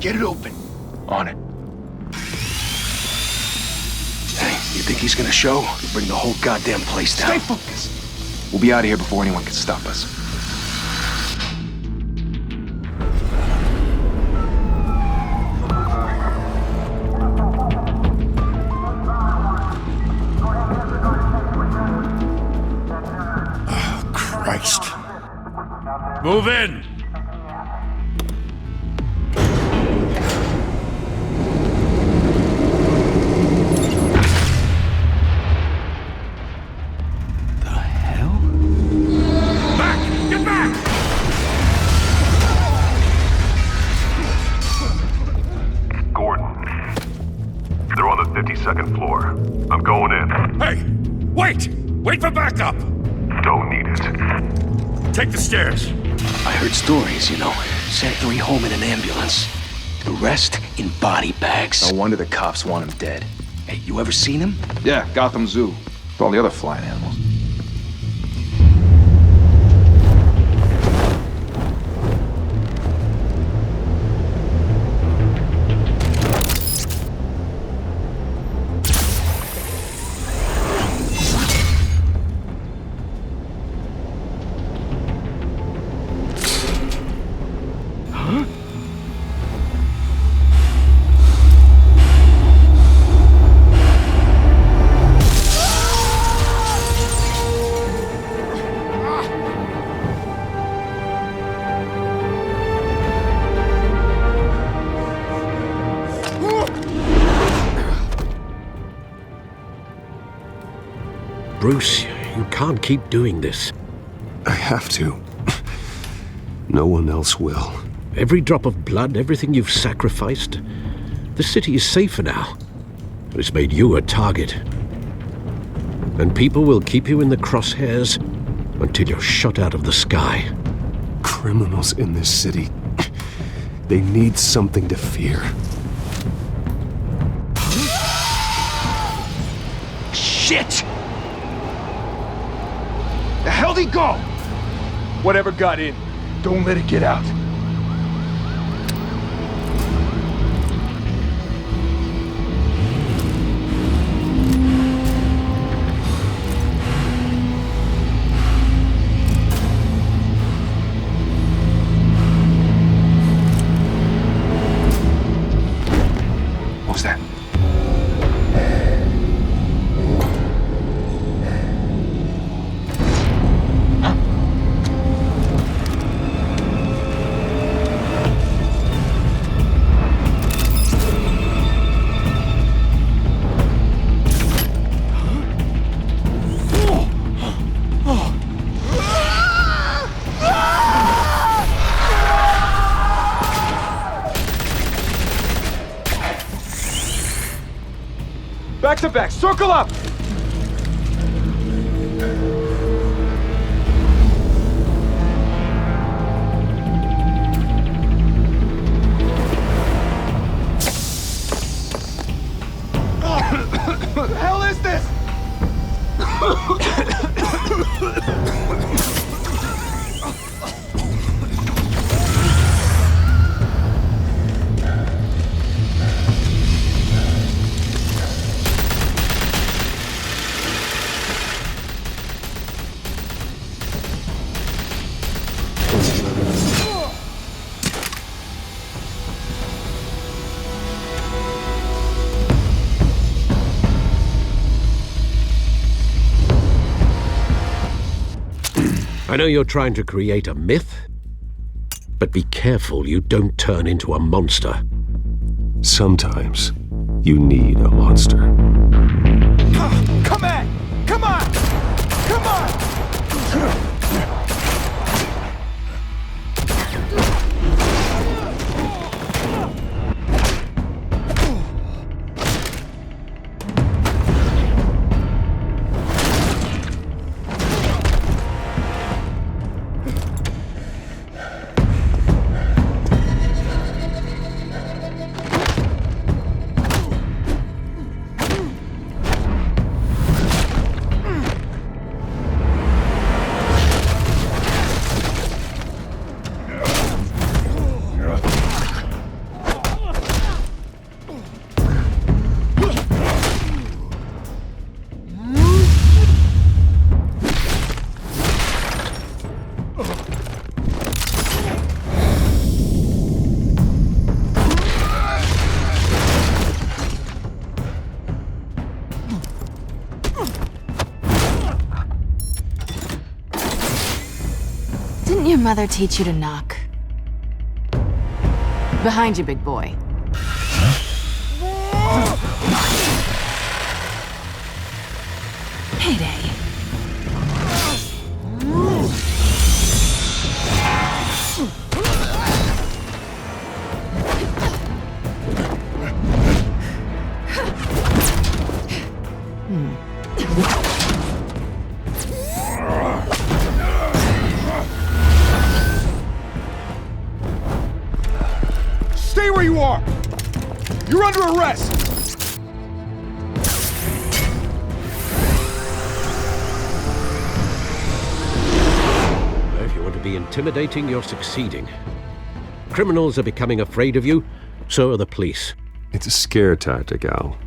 Get it open. On it. Hey, you think he's gonna show? Bring the whole goddamn place down. Stay focused. We'll be out of here before anyone can stop us. Oh, Christ. Move in! Second floor. I'm going in. Hey! Wait! Wait for backup! Don't need it. Take the stairs. I heard stories, you know. Sent 3 home in an ambulance. The rest in body bags. No wonder the cops want him dead. Hey, you ever seen him? Yeah, Gotham Zoo. With all the other flying animals. Bruce, you can't keep doing this. I have to. No one else will. Every drop of blood, everything you've sacrificed. The city is safer now. It's made you a target. And people will keep you in the crosshairs until you're shot out of the sky. Criminals in this city. They need something to fear. Shit! The hell'd he go? Whatever got in, don't let it get out. What was that? Back to back, circle up! What the hell is this? I know you're trying to create a myth, but be careful you don't turn into a monster. Sometimes you need a monster. Come on! Come on! Come on! Didn't your mother teach you to knock? Behind you, big boy. Payday. Stay where you are! You're under arrest! If you want to be intimidating, you're succeeding. Criminals are becoming afraid of you, so are the police. It's a scare tactic, Al.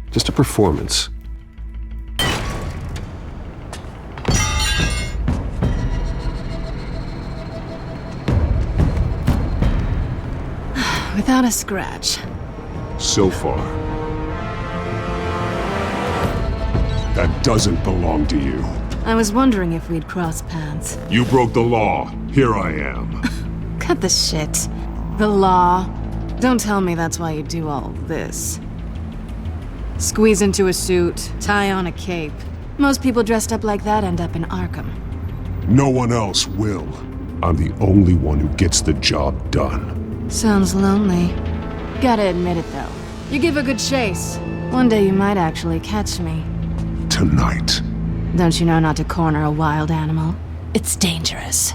Just a performance. Without a scratch. So far. That doesn't belong to you. I was wondering if we'd cross paths. You broke the law. Here I am. Cut the shit. The law. Don't tell me that's why you do all this. Squeeze into a suit, tie on a cape. Most people dressed up like that end up in Arkham. No one else will. I'm the only one who gets the job done. Sounds lonely. Gotta admit it, though. You give a good chase. One day you might actually catch me. Tonight. Don't you know not to corner a wild animal? It's dangerous.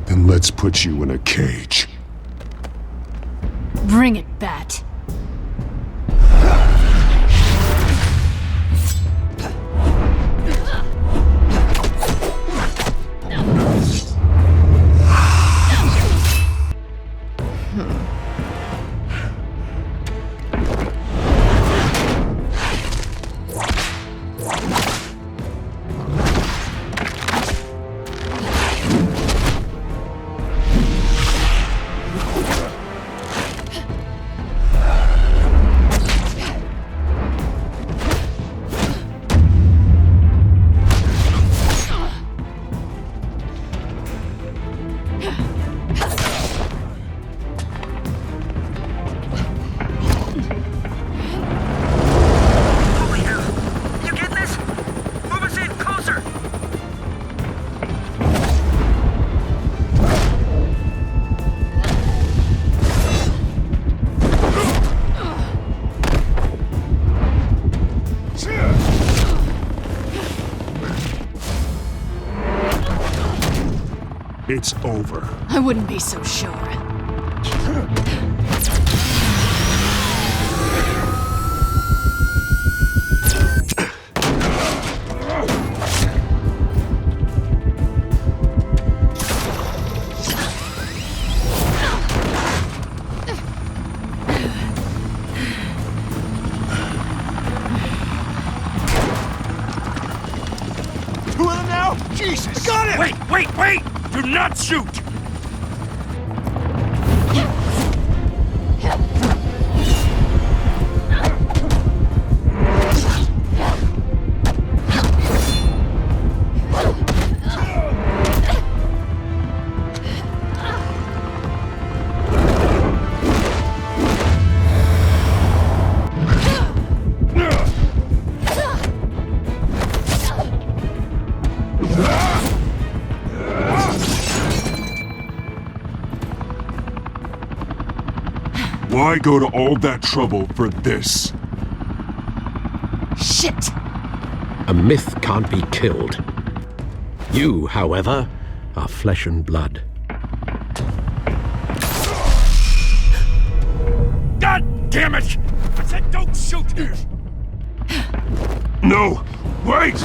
Then let's put you in a cage. Bring it, Bat. It's over. I wouldn't be so sure. Two of them now? Jesus! Got it! Wait! Do not shoot! Why go to all that trouble for this? Shit! A myth can't be killed. You, however, are flesh and blood. God damn it! I said don't shoot! No! Wait!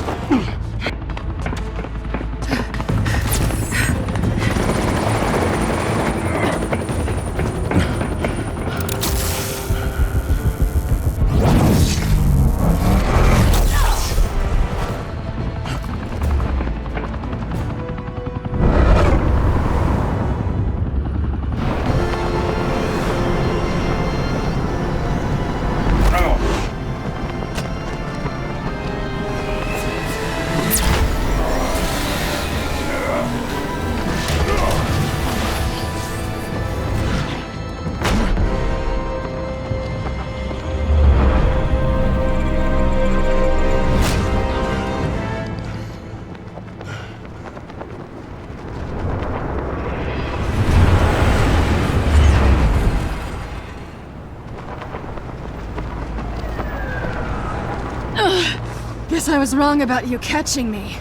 Guess I was wrong about you catching me.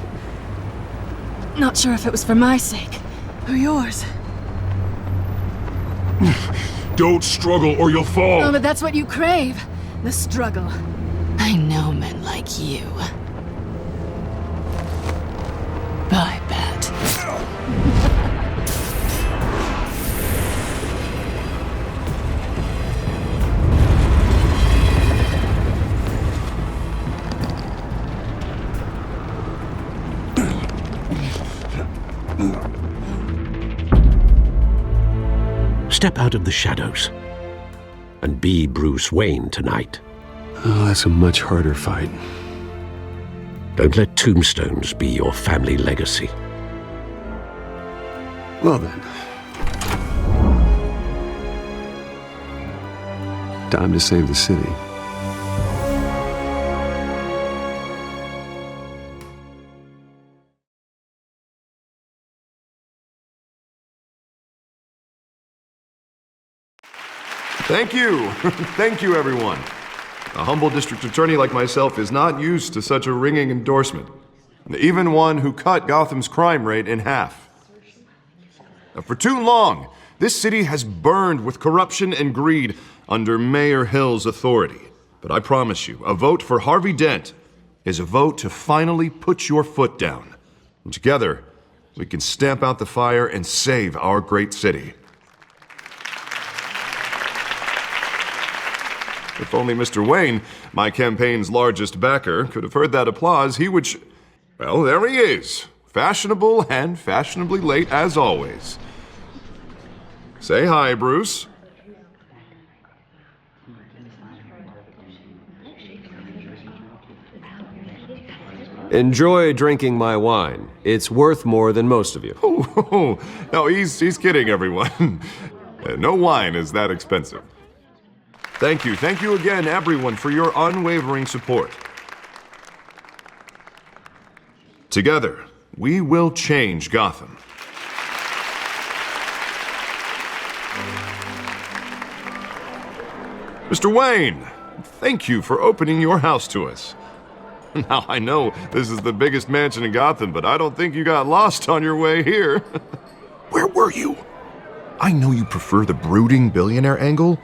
Not sure if it was for my sake, or yours. Don't struggle or you'll fall! Oh, but that's what you crave. The struggle. I know men like you. Bye, Bat. Step out of the shadows and be Bruce Wayne tonight. Oh, that's a much harder fight. Don't let tombstones be your family legacy. Well then. Time to save the city. Thank you. Thank you, everyone. A humble district attorney like myself is not used to such a ringing endorsement. Even one who cut Gotham's crime rate in half. For too long, this city has burned with corruption and greed under Mayor Hill's authority. But I promise you, a vote for Harvey Dent is a vote to finally put your foot down. And together, we can stamp out the fire and save our great city. If only Mr. Wayne, my campaign's largest backer, could have heard that applause, he would well, there he is. Fashionable and fashionably late as always. Say hi, Bruce. Enjoy drinking my wine. It's worth more than most of you. Oh, no, he's kidding, everyone. No wine is that expensive. Thank you again, everyone, for your unwavering support. Together, we will change Gotham. Mr. Wayne, thank you for opening your house to us. Now, I know this is the biggest mansion in Gotham, but I don't think you got lost on your way here. Where were you? I know you prefer the brooding billionaire angle,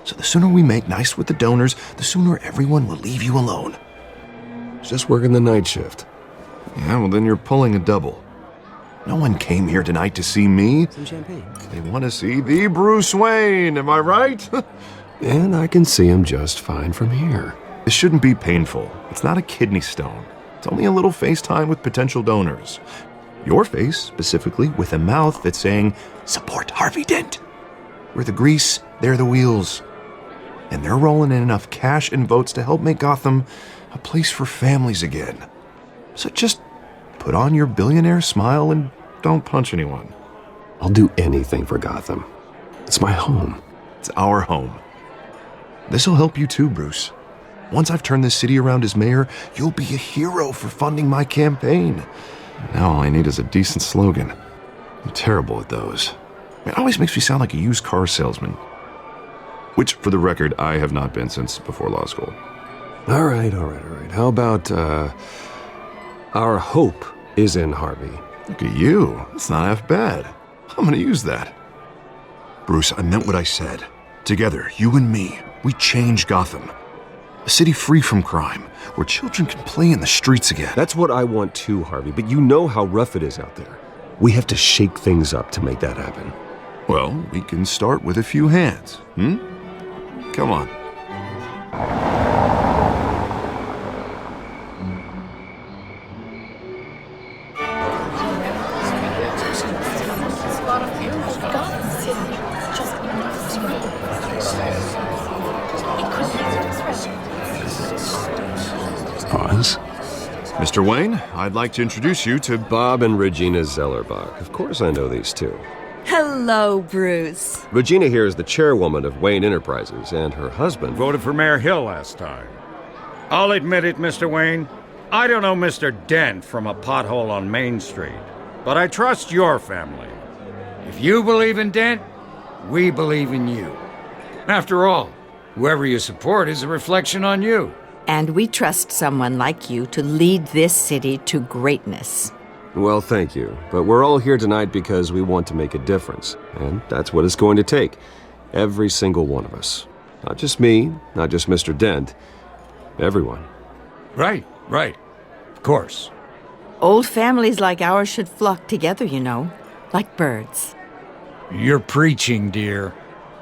so the sooner we make nice with the donors, the sooner everyone will leave you alone. Just working the night shift. Yeah, well then you're pulling a double. No one came here tonight to see me. Some champagne. They want to see the Bruce Wayne, am I right? And I can see him just fine from here. This shouldn't be painful. It's not a kidney stone. It's only a little FaceTime with potential donors. Your face, specifically, with a mouth that's saying, support Harvey Dent. We're the grease, they're the wheels. And they're rolling in enough cash and votes to help make Gotham a place for families again. So just put on your billionaire smile and don't punch anyone. I'll do anything for Gotham. It's my home. It's our home. This'll help you too, Bruce. Once I've turned this city around as mayor, you'll be a hero for funding my campaign. Now all I need is a decent slogan. I'm terrible at those. It always makes me sound like a used car salesman. Which, for the record, I have not been since before law school. All right. How about, our hope is in Harvey? Look at you. It's not half bad. I'm gonna use that. Bruce, I meant what I said. Together, you and me, we change Gotham. A city free from crime, where children can play in the streets again. That's what I want too, Harvey, but you know how rough it is out there. We have to shake things up to make that happen. Well, we can start with a few hands, Come on. Pause. Mr. Wayne, I'd like to introduce you to Bob and Regina Zellerbach. Of course I know these two. Hello, Bruce. Regina here is the chairwoman of Wayne Enterprises, and her husband Voted for Mayor Hill last time. I'll admit it, Mr. Wayne. I don't know Mr. Dent from a pothole on Main Street, but I trust your family. If you believe in Dent, we believe in you. After all, whoever you support is a reflection on you. And we trust someone like you to lead this city to greatness. Well, thank you. But we're all here tonight because we want to make a difference. And that's what it's going to take. Every single one of us. Not just me, not just Mr. Dent. Everyone. Right. Of course. Old families like ours should flock together, you know, like birds. You're preaching, dear.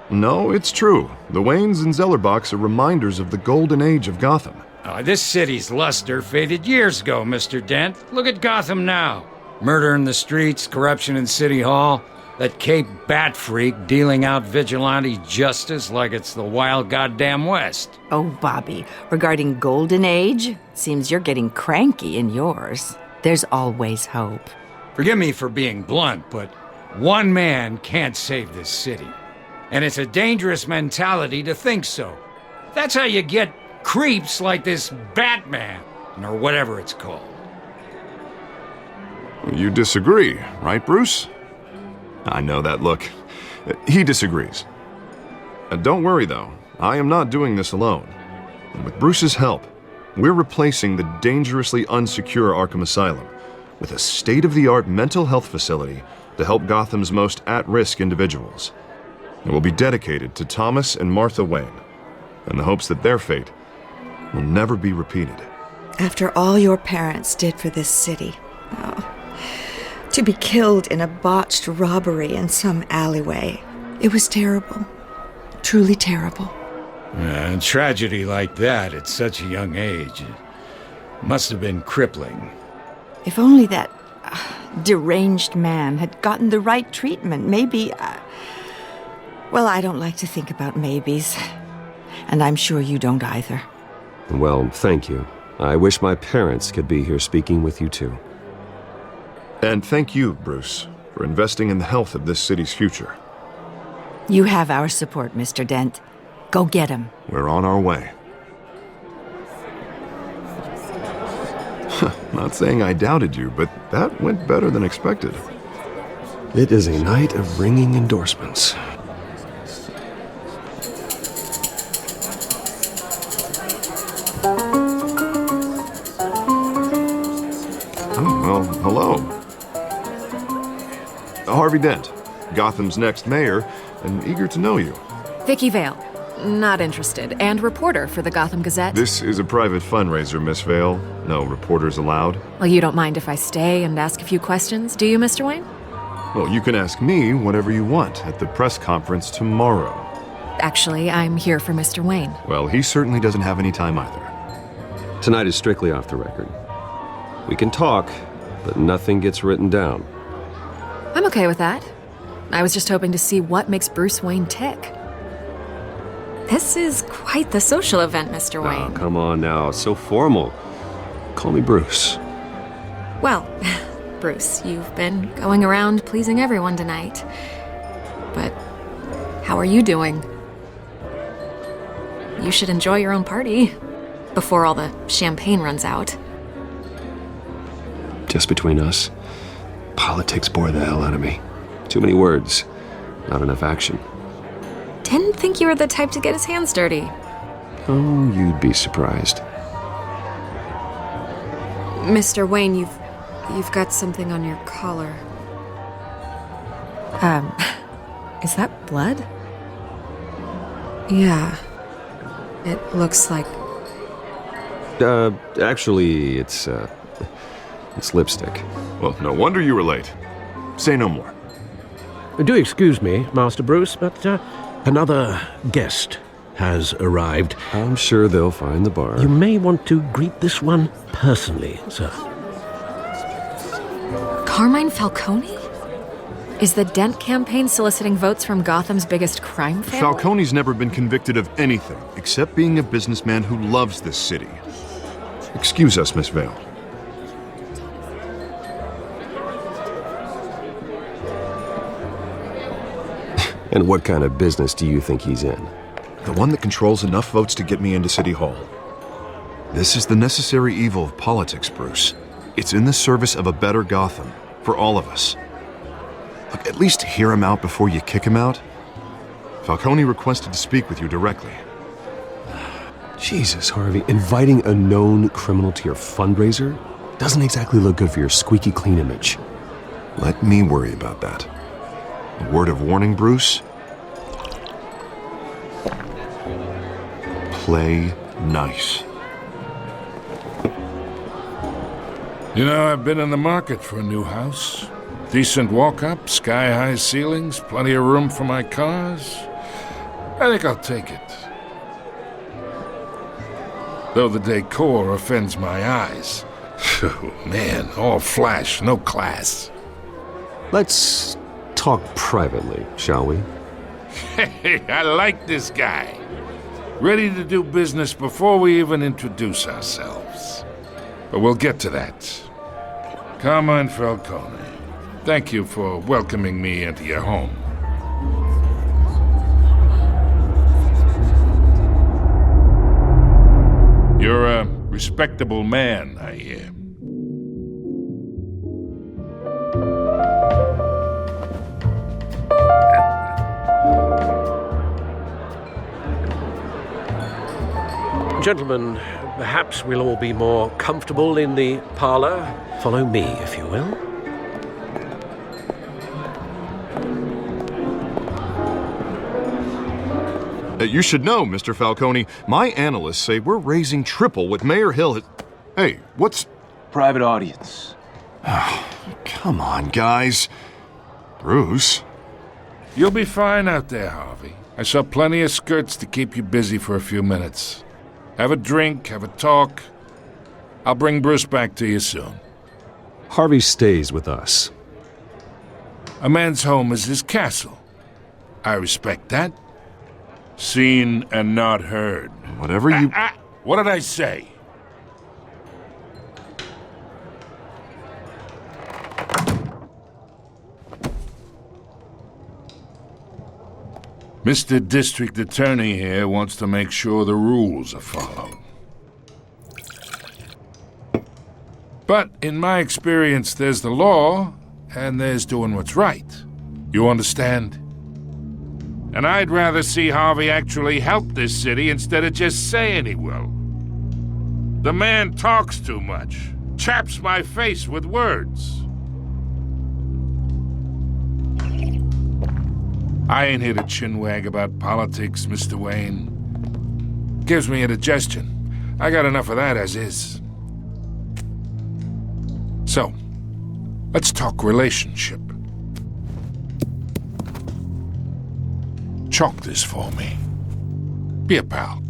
No, it's true. The Waynes and Zellerbachs are reminders of the golden age of Gotham. This city's luster faded years ago, Mr. Dent. Look at Gotham now. Murder in the streets, corruption in City Hall, that Cape Bat freak dealing out vigilante justice like it's the wild goddamn West. Oh, Bobby, regarding Golden Age, seems you're getting cranky in yours. There's always hope. Forgive me for being blunt, but one man can't save this city. And it's a dangerous mentality to think so. That's how you get creeps like this Batman, or whatever it's called. You disagree, right, Bruce? I know that look. He disagrees. Don't worry, though. I am not doing this alone. And with Bruce's help, we're replacing the dangerously unsecure Arkham Asylum with a state-of-the-art mental health facility to help Gotham's most at-risk individuals. It will be dedicated to Thomas and Martha Wayne, in the hopes that their fate will never be repeated. After all your parents did for this city, to be killed in a botched robbery in some alleyway, it was terrible. Truly terrible. A tragedy like that at such a young age must have been crippling. If only that deranged man had gotten the right treatment, maybe... Well, I don't like to think about maybes. And I'm sure you don't either. Well, thank you. I wish my parents could be here speaking with you too. And thank you, Bruce, for investing in the health of this city's future. You have our support, Mr. Dent. Go get him. We're on our way. Not saying I doubted you, but that went better than expected. It is a night of ringing endorsements. Well, hello. Harvey Dent, Gotham's next mayor, and eager to know you. Vicky Vale, not interested, and reporter for the Gotham Gazette. This is a private fundraiser, Miss Vale. No reporters allowed. Well, you don't mind if I stay and ask a few questions, do you, Mr. Wayne? Well, you can ask me whatever you want at the press conference tomorrow. Actually, I'm here for Mr. Wayne. Well, he certainly doesn't have any time either. Tonight is strictly off the record. We can talk, but nothing gets written down. I'm okay with that. I was just hoping to see what makes Bruce Wayne tick. This is quite the social event, Mr. Wayne. Oh, come on now. So formal. Call me Bruce. Well, Bruce, you've been going around pleasing everyone tonight. But how are you doing? You should enjoy your own party before all the champagne runs out. Just between us, politics bore the hell out of me. Too many words, not enough action. Didn't think you were the type to get his hands dirty. Oh, you'd be surprised. Mr. Wayne, you've got something on your collar. Is that blood? Yeah. It looks like... Actually, it's lipstick. Well, no wonder you were late. Say no more. Do excuse me, Master Bruce, but another guest has arrived. I'm sure they'll find the bar. You may want to greet this one personally, sir. Carmine Falcone? Is the Dent campaign soliciting votes from Gotham's biggest crime family? Falcone's never been convicted of anything except being a businessman who loves this city. Excuse us, Miss Vale. And what kind of business do you think he's in? The one that controls enough votes to get me into City Hall. This is the necessary evil of politics, Bruce. It's in the service of a better Gotham, for all of us. Look, at least hear him out before you kick him out. Falcone requested to speak with you directly. Jesus, Harvey, inviting a known criminal to your fundraiser doesn't exactly look good for your squeaky clean image. Let me worry about that. A word of warning, Bruce? Play nice. You know, I've been in the market for a new house. Decent walk-up, sky-high ceilings, plenty of room for my cars. I think I'll take it. Though the decor offends my eyes. Oh, man, all flash, no class. Let's talk privately, shall we? Hey, I like this guy. Ready to do business before we even introduce ourselves. But we'll get to that. Carmine Falcone, thank you for welcoming me into your home. You're a respectable man, I hear. Gentlemen, perhaps we'll all be more comfortable in the parlor. Follow me, if you will. You should know, Mr. Falcone, my analysts say we're raising triple what Mayor Hill has... Hey, what's... Private audience. Come on, guys. Bruce? You'll be fine out there, Harvey. I saw plenty of skirts to keep you busy for a few minutes. Have a drink, have a talk. I'll bring Bruce back to you soon. Harvey stays with us. A man's home is his castle. I respect that. Seen and not heard. Whatever you... What did I say? Mr. District Attorney here wants to make sure the rules are followed. But in my experience, there's the law, and there's doing what's right. You understand? And I'd rather see Harvey actually help this city instead of just saying he will. The man talks too much, chaps my face with words. I ain't here to chinwag about politics, Mr. Wayne. Gives me indigestion. I got enough of that as is. So, let's talk relationship. Chalk this for me. Be a pal.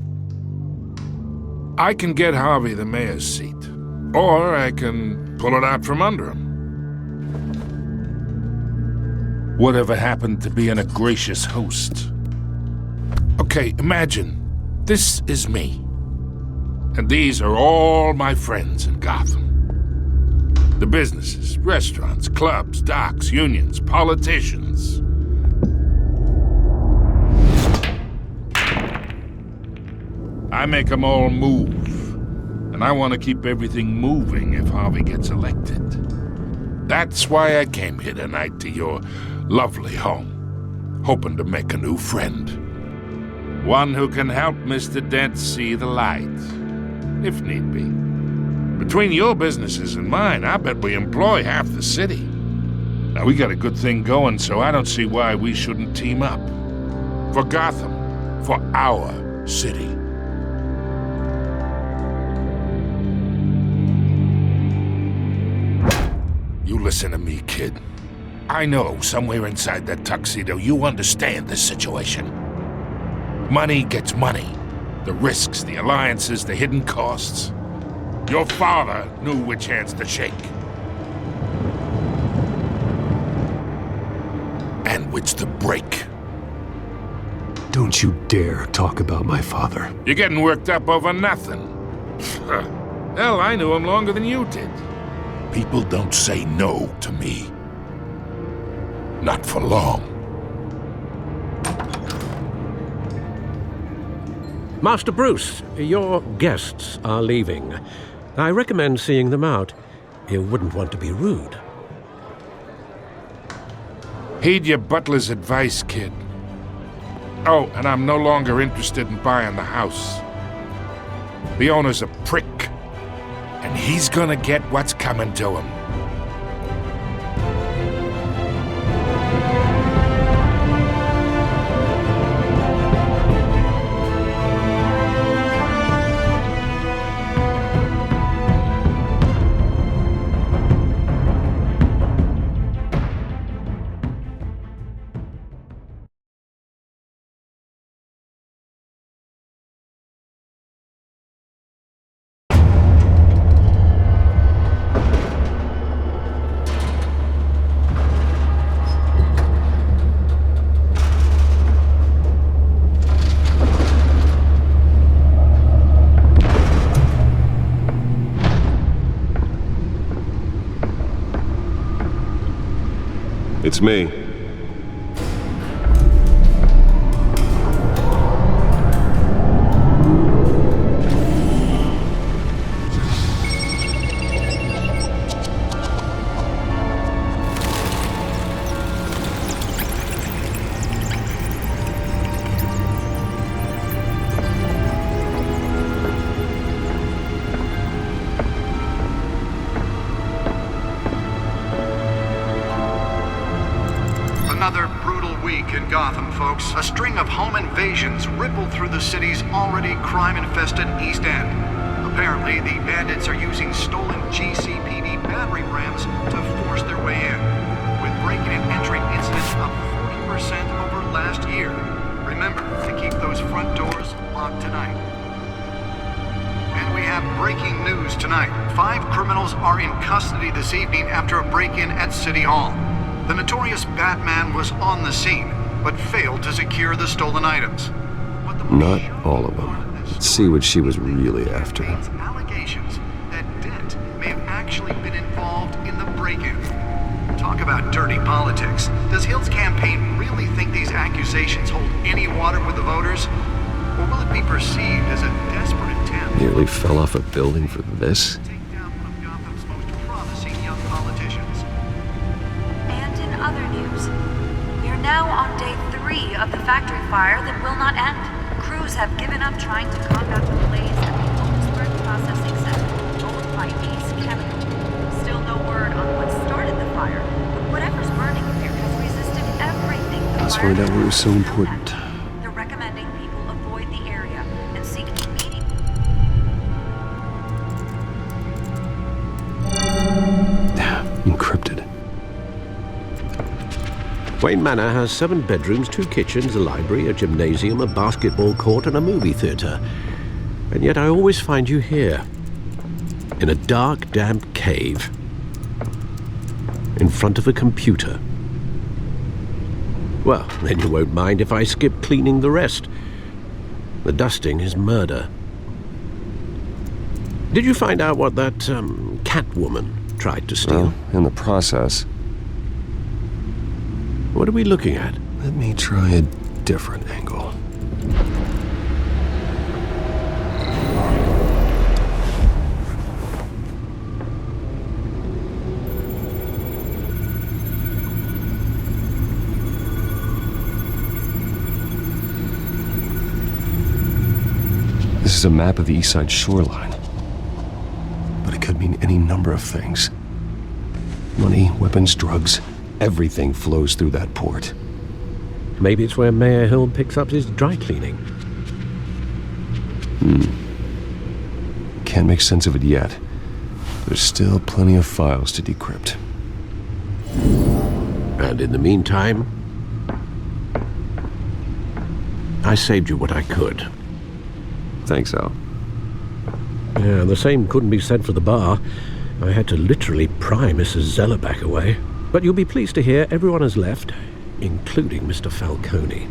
I can get Harvey the mayor's seat, or I can pull it out from under him. Whatever happened to being a gracious host? Okay, imagine, this is me. And these are all my friends in Gotham. The businesses, restaurants, clubs, docks, unions, politicians. I make them all move. And I want to keep everything moving if Harvey gets elected. That's why I came here tonight to your lovely home, hoping to make a new friend. One who can help Mr. Dent see the light, if need be. Between your businesses and mine, I bet we employ half the city. Now, we got a good thing going, so I don't see why we shouldn't team up. For Gotham, for our city. You listen to me, kid. I know somewhere inside that tuxedo you understand this situation. Money gets money. The risks, the alliances, the hidden costs. Your father knew which hands to shake. And which to break. Don't you dare talk about my father. You're getting worked up over nothing. Hell, I knew him longer than you did. People don't say no to me. Not for long. Master Bruce, your guests are leaving. I recommend seeing them out. You wouldn't want to be rude. Heed your butler's advice, kid. Oh, and I'm no longer interested in buying the house. The owner's a prick, and he's gonna get what's coming to him. It's me. Another brutal week in Gotham, folks. A string of home invasions rippled through the city's already crime-infested East End. Apparently, the bandits are using stolen GCPD battering rams to force their way in, with breaking and entering incidents up 40% over last year. Remember to keep those front doors locked tonight. And we have breaking news tonight. 5 criminals are in custody this evening after a break-in at City Hall. The notorious Batman was on the scene, but failed to secure the stolen items. Not all of them. Let's see what she was really after. Allegations that Dent may have actually been involved in the break-in. Talk about dirty politics. Does Hill's campaign really think these accusations hold any water with the voters? Or will it be perceived as a desperate attempt? Nearly fell off a building for this? Other news. We are now on day 3 of the factory fire that will not end. Crews have given up trying to combat the blaze at the Owensburg processing center, owned by Ace Chemical. Still no word on what started the fire, but whatever's burning there has resisted everything the Let's fire find out what was so important. They're recommending people avoid the area and seek immediate... Encrypted. Wayne Manor has 7 bedrooms, 2 kitchens, a library, a gymnasium, a basketball court, and a movie theatre. And yet I always find you here, in a dark, damp cave, in front of a computer. Well, then you won't mind if I skip cleaning the rest. The dusting is murder. Did you find out what that, Catwoman tried to steal? Well, in the process. What are we looking at? Let me try a different angle. This is a map of the East Side shoreline. But it could mean any number of things. Money, weapons, drugs. Everything flows through that port. Maybe it's where Mayor Hill picks up his dry cleaning. Can't make sense of it yet. There's still plenty of files to decrypt. And in the meantime, I saved you what I could. Thanks, Al. Yeah, the same couldn't be said for the bar. I had to literally pry Mrs. Zeller back away. But you'll be pleased to hear everyone has left, including Mr. Falcone.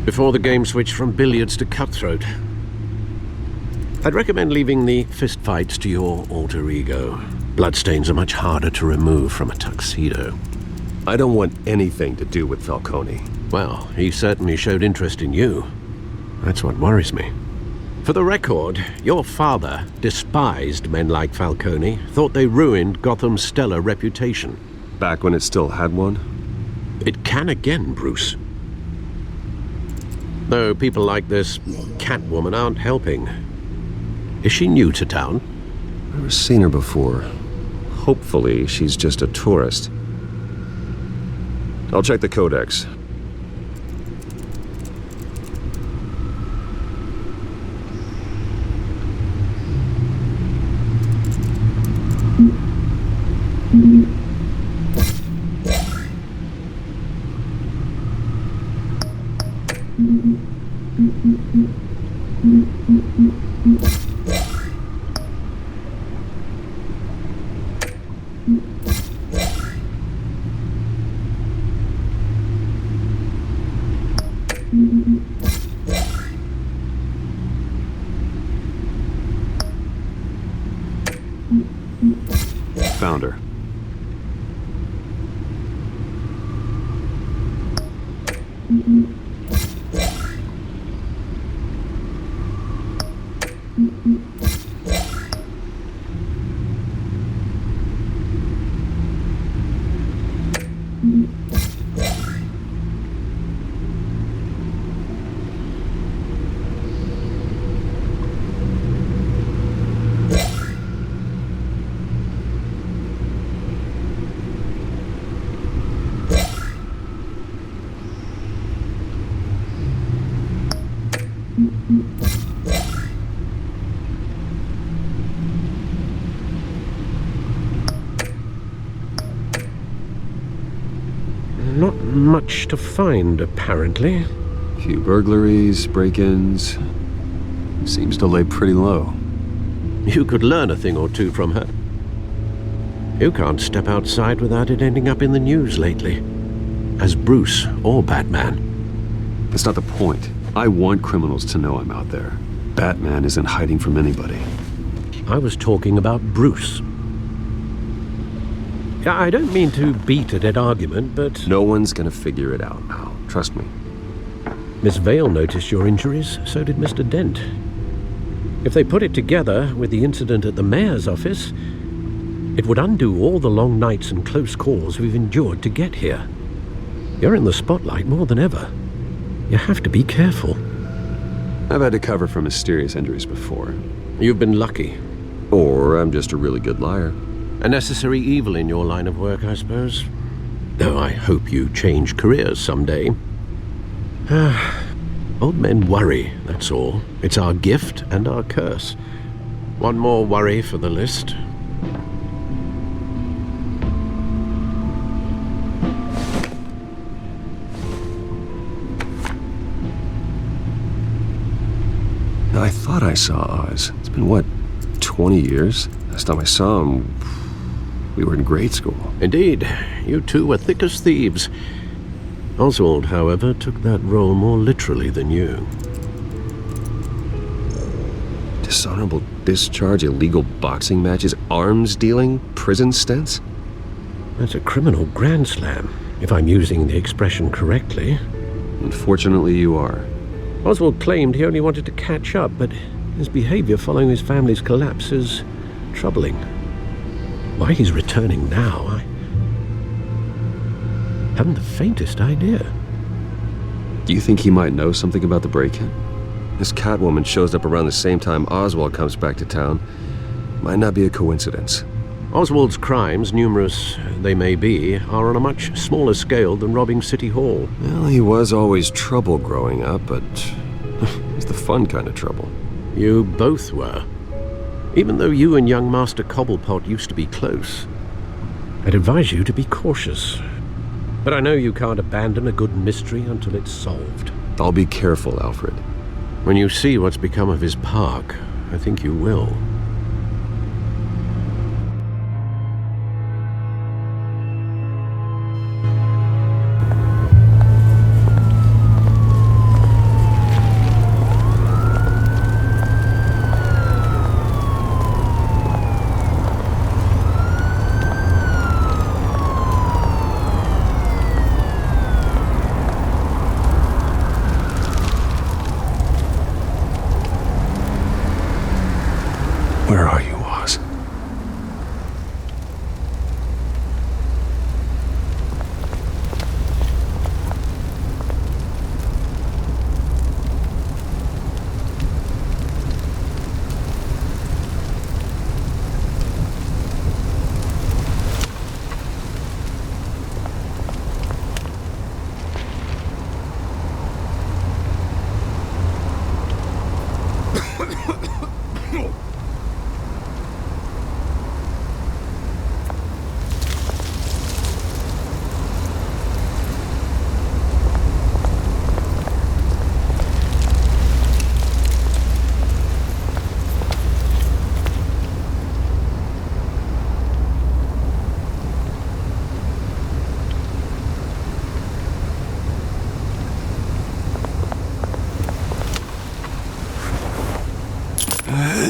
Before the game switched from billiards to cutthroat. I'd recommend leaving the fistfights to your alter ego. Bloodstains are much harder to remove from a tuxedo. I don't want anything to do with Falcone. Well, he certainly showed interest in you. That's what worries me. For the record, your father despised men like Falcone, thought they ruined Gotham's stellar reputation. Back when it still had one? It can again, Bruce. Though people like this Catwoman aren't helping. Is she new to town? I've never seen her before. Hopefully, she's just a tourist. I'll check the codex. Found her. Not much to find, apparently. A few burglaries, break-ins. Seems to lay pretty low. You could learn a thing or two from her. You can't step outside without it ending up in the news lately. As Bruce or Batman. That's not the point. I want criminals to know I'm out there. Batman isn't hiding from anybody. I was talking about Bruce. I don't mean to beat a dead argument, but... No one's gonna figure it out, Al. Trust me. Miss Vale noticed your injuries, so did Mr. Dent. If they put it together with the incident at the mayor's office, it would undo all the long nights and close calls we've endured to get here. You're in the spotlight more than ever. You have to be careful. I've had to cover for mysterious injuries before. You've been lucky. Or I'm just a really good liar. A necessary evil in your line of work, I suppose. Though I hope you change careers someday. Old men worry, that's all. It's our gift and our curse. One more worry for the list. I thought I saw Oz. It's been, what, 20 years? Last time I saw him, we were in grade school. Indeed. You two were thick as thieves. Oswald, however, took that role more literally than you. Dishonorable discharge, illegal boxing matches, arms dealing, prison stints? That's a criminal grand slam, if I'm using the expression correctly. Unfortunately, you are. Oswald claimed he only wanted to catch up, but his behavior following his family's collapse is troubling. Why he's returning now, I haven't the faintest idea. Do you think he might know something about the break-in? This Catwoman shows up around the same time Oswald comes back to town. Might not be a coincidence. Oswald's crimes, numerous they may be, are on a much smaller scale than robbing City Hall. Well, he was always trouble growing up, but it's the fun kind of trouble. You both were. Even though you and young Master Cobblepot used to be close. I'd advise you to be cautious. But I know you can't abandon a good mystery until it's solved. I'll be careful, Alfred. When you see what's become of his park, I think you will.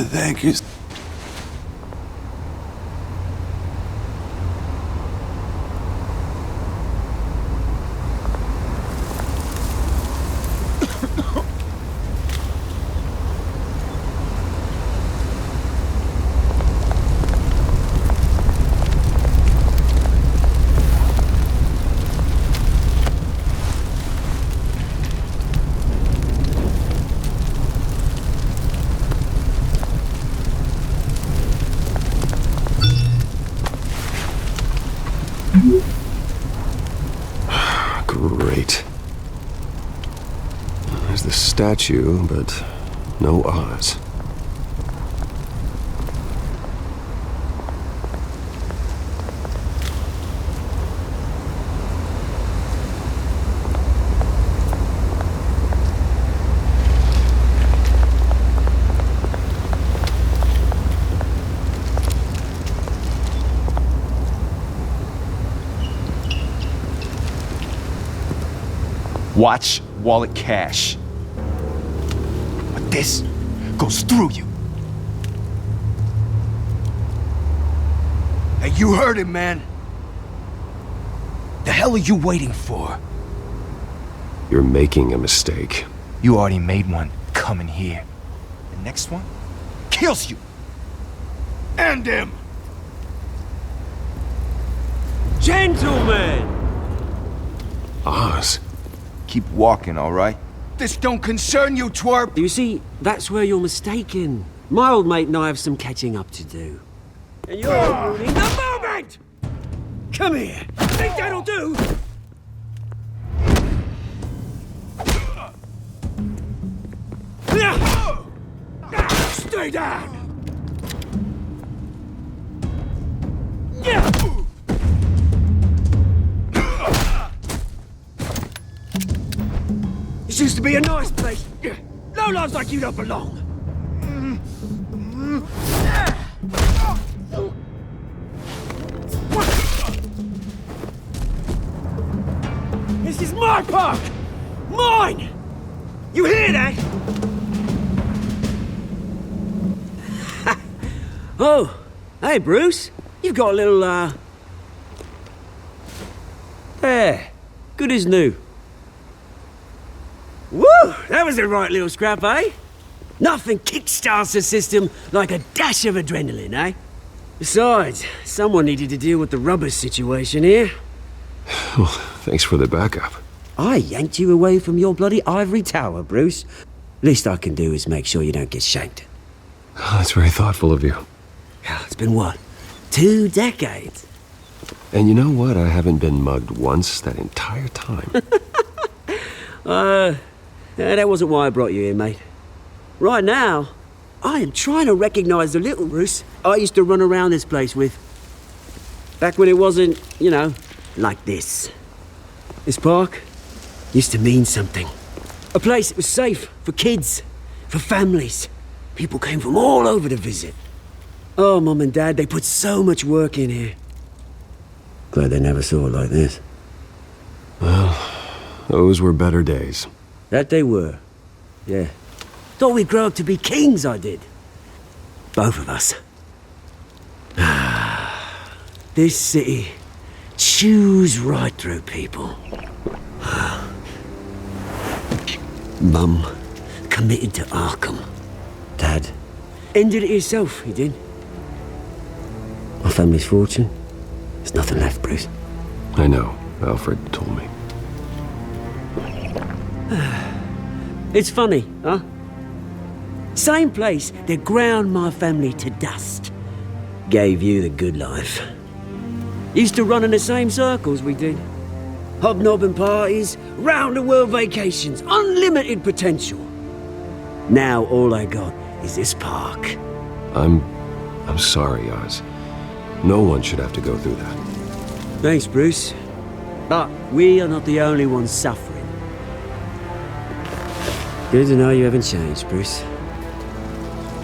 Thank you. Great. There's the statue, but no Oz. Watch wallet cash. But this goes through you. Hey, you heard him, man. The hell are you waiting for? You're making a mistake. You already made one coming here. The next one kills you. And him. Gentlemen! Oz. Keep walking, all right? This don't concern you, twerp! You see, that's where you're mistaken. My old mate and I have some catching up to do. And you're ruining the moment! Come here! Think that'll do? Stay down! This used to be a nice place. Lowlifes like you don't belong. This is my park! Mine! You hear that? Oh, hey Bruce. You've got a little, There. Good as new. Woo! That was a right little scrap, eh? Nothing kickstarts the system like a dash of adrenaline, eh? Besides, someone needed to deal with the rubber situation here. Well, thanks for the backup. I yanked you away from your bloody ivory tower, Bruce. Least I can do is make sure you don't get shanked. Oh, that's very thoughtful of you. It's been what? 2 decades? And you know what? I haven't been mugged once that entire time. That wasn't why I brought you here, mate. Right now, I am trying to recognize the little Bruce I used to run around this place with. Back when it wasn't, you know, like this. This park used to mean something. A place that was safe for kids, for families. People came from all over to visit. Oh, Mum and Dad, they put so much work in here. Glad they never saw it like this. Well, those were better days. That they were. Yeah. Thought we'd grow up to be kings, I did. Both of us. This city chews right through people. Mum committed to Arkham. Dad ended it himself, he did. My family's fortune. There's nothing left, Bruce. I know. Alfred told me. It's funny, huh? Same place that ground my family to dust. Gave you the good life. Used to run in the same circles we did. Hobnobbing parties, round-the-world vacations, unlimited potential. Now all I got is this park. I'm sorry, Oz. No one should have to go through that. Thanks, Bruce. But we are not the only ones suffering. Good to know you haven't changed, Bruce.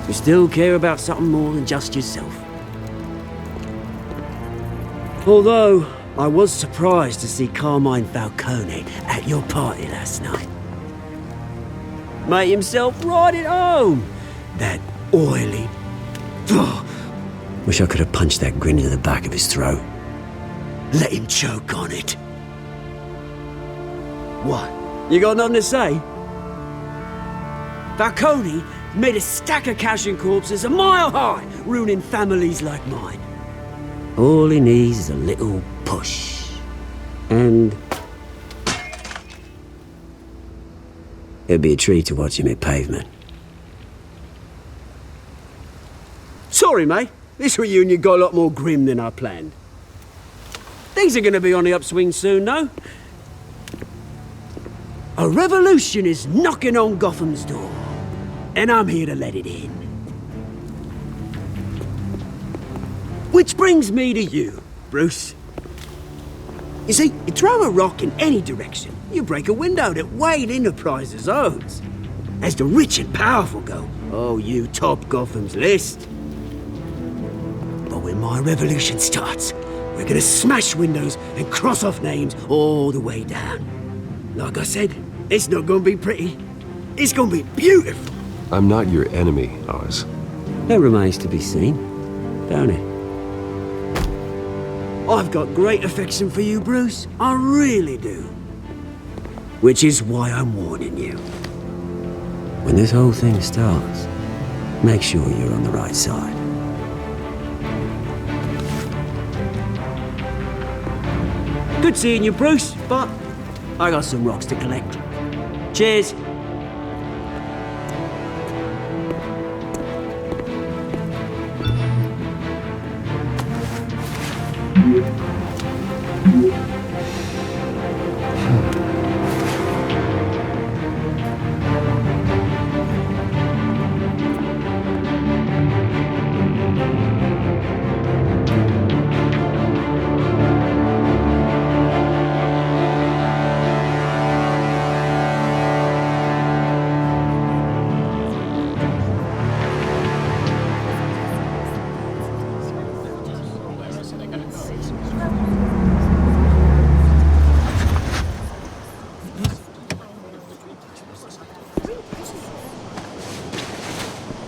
You still care about something more than just yourself. Although, I was surprised to see Carmine Falcone at your party last night. Made himself right at home. That oily. Oh, wish I could have punched that grin into the back of his throat. Let him choke on it. What? You got nothing to say? Falcone made a stack of cash and corpses a mile high, ruining families like mine. All he needs is a little push. And it'd be a treat to watch him hit pavement. Sorry, mate. This reunion got a lot more grim than I planned. Things are going to be on the upswing soon, though. A revolution is knocking on Gotham's door, and I'm here to let it in. Which brings me to you, Bruce. You see, you throw a rock in any direction, you break a window that Wayne Enterprises owns. As the rich and powerful go, oh, you top Gotham's list. But when my revolution starts, we're gonna smash windows and cross off names all the way down. Like I said, it's not gonna be pretty. It's gonna be beautiful. I'm not your enemy, Oz. That remains to be seen, don't it? I've got great affection for you, Bruce. I really do. Which is why I'm warning you. When this whole thing starts, make sure you're on the right side. Good seeing you, Bruce, but I got some rocks to collect. Cheers.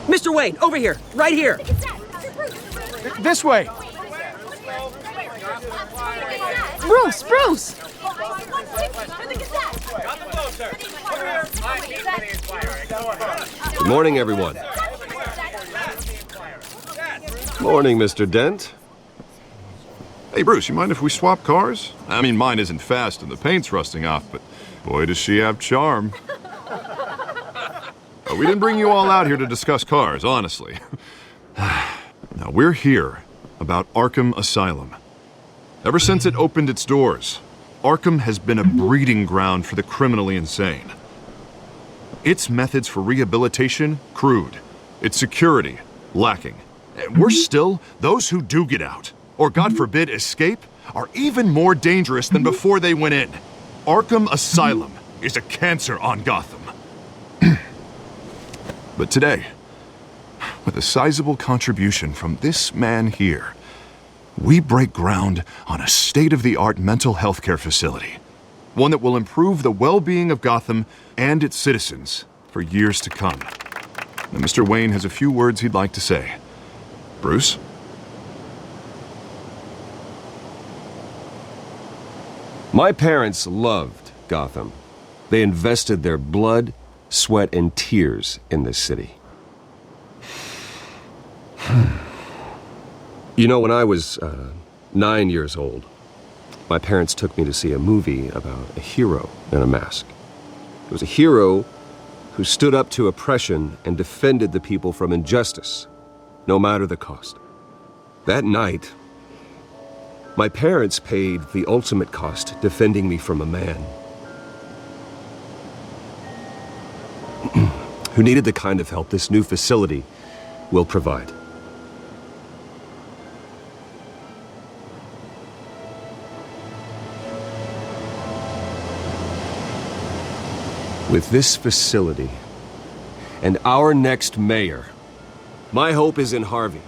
Mr. Wayne, over here, right here. This way. Bruce! Good morning, everyone. Morning, Mr. Dent. Hey, Bruce, you mind if we swap cars? I mean, mine isn't fast and the paint's rusting off, but boy, does she have charm. We didn't bring you all out here to discuss cars, honestly. Now, we're here about Arkham Asylum. Ever since it opened its doors, Arkham has been a breeding ground for the criminally insane. Its methods for rehabilitation, crude. Its security, lacking. And worse still, those who do get out, or God forbid escape, are even more dangerous than before they went in. Arkham Asylum is a cancer on Gotham. But today, with a sizable contribution from this man here, we break ground on a state-of-the-art mental health care facility. One that will improve the well-being of Gotham and its citizens for years to come. Now, Mr. Wayne has a few words he'd like to say. Bruce? My parents loved Gotham. They invested their blood, sweat, and tears in this city. You know, when I was 9 years old, my parents took me to see a movie about a hero in a mask. It was a hero who stood up to oppression and defended the people from injustice, no matter the cost. That night, my parents paid the ultimate cost defending me from a man who needed the kind of help this new facility will provide. With this facility and our next mayor, my hope is in Harvey,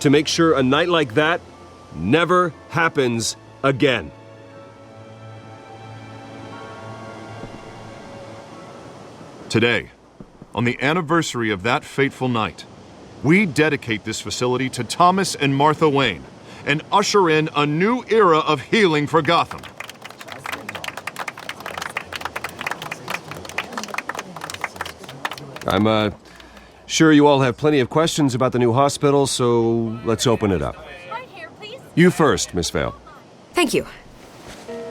to make sure a night like that never happens again. Today, on the anniversary of that fateful night, we dedicate this facility to Thomas and Martha Wayne and usher in a new era of healing for Gotham. I'm sure you all have plenty of questions about the new hospital, so let's open it up. You first, Miss Vale. Thank you.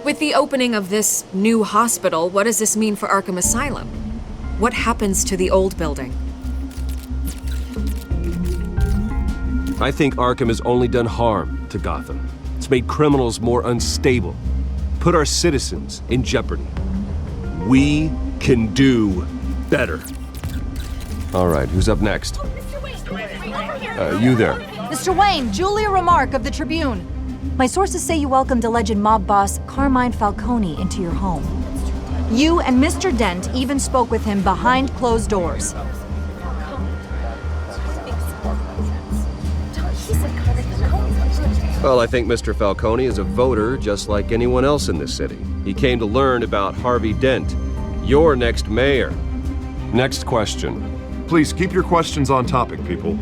With the opening of this new hospital, what does this mean for Arkham Asylum? What happens to the old building? I think Arkham has only done harm to Gotham. It's made criminals more unstable, put our citizens in jeopardy. We can do better. All right, who's up next? You there. Mr. Wayne, Julia Remark of the Tribune. My sources say you welcomed alleged mob boss Carmine Falcone into your home. You and Mr. Dent even spoke with him behind closed doors. Well, I think Mr. Falcone is a voter just like anyone else in this city. He came to learn about Harvey Dent, your next mayor. Next question. Please keep your questions on topic, people.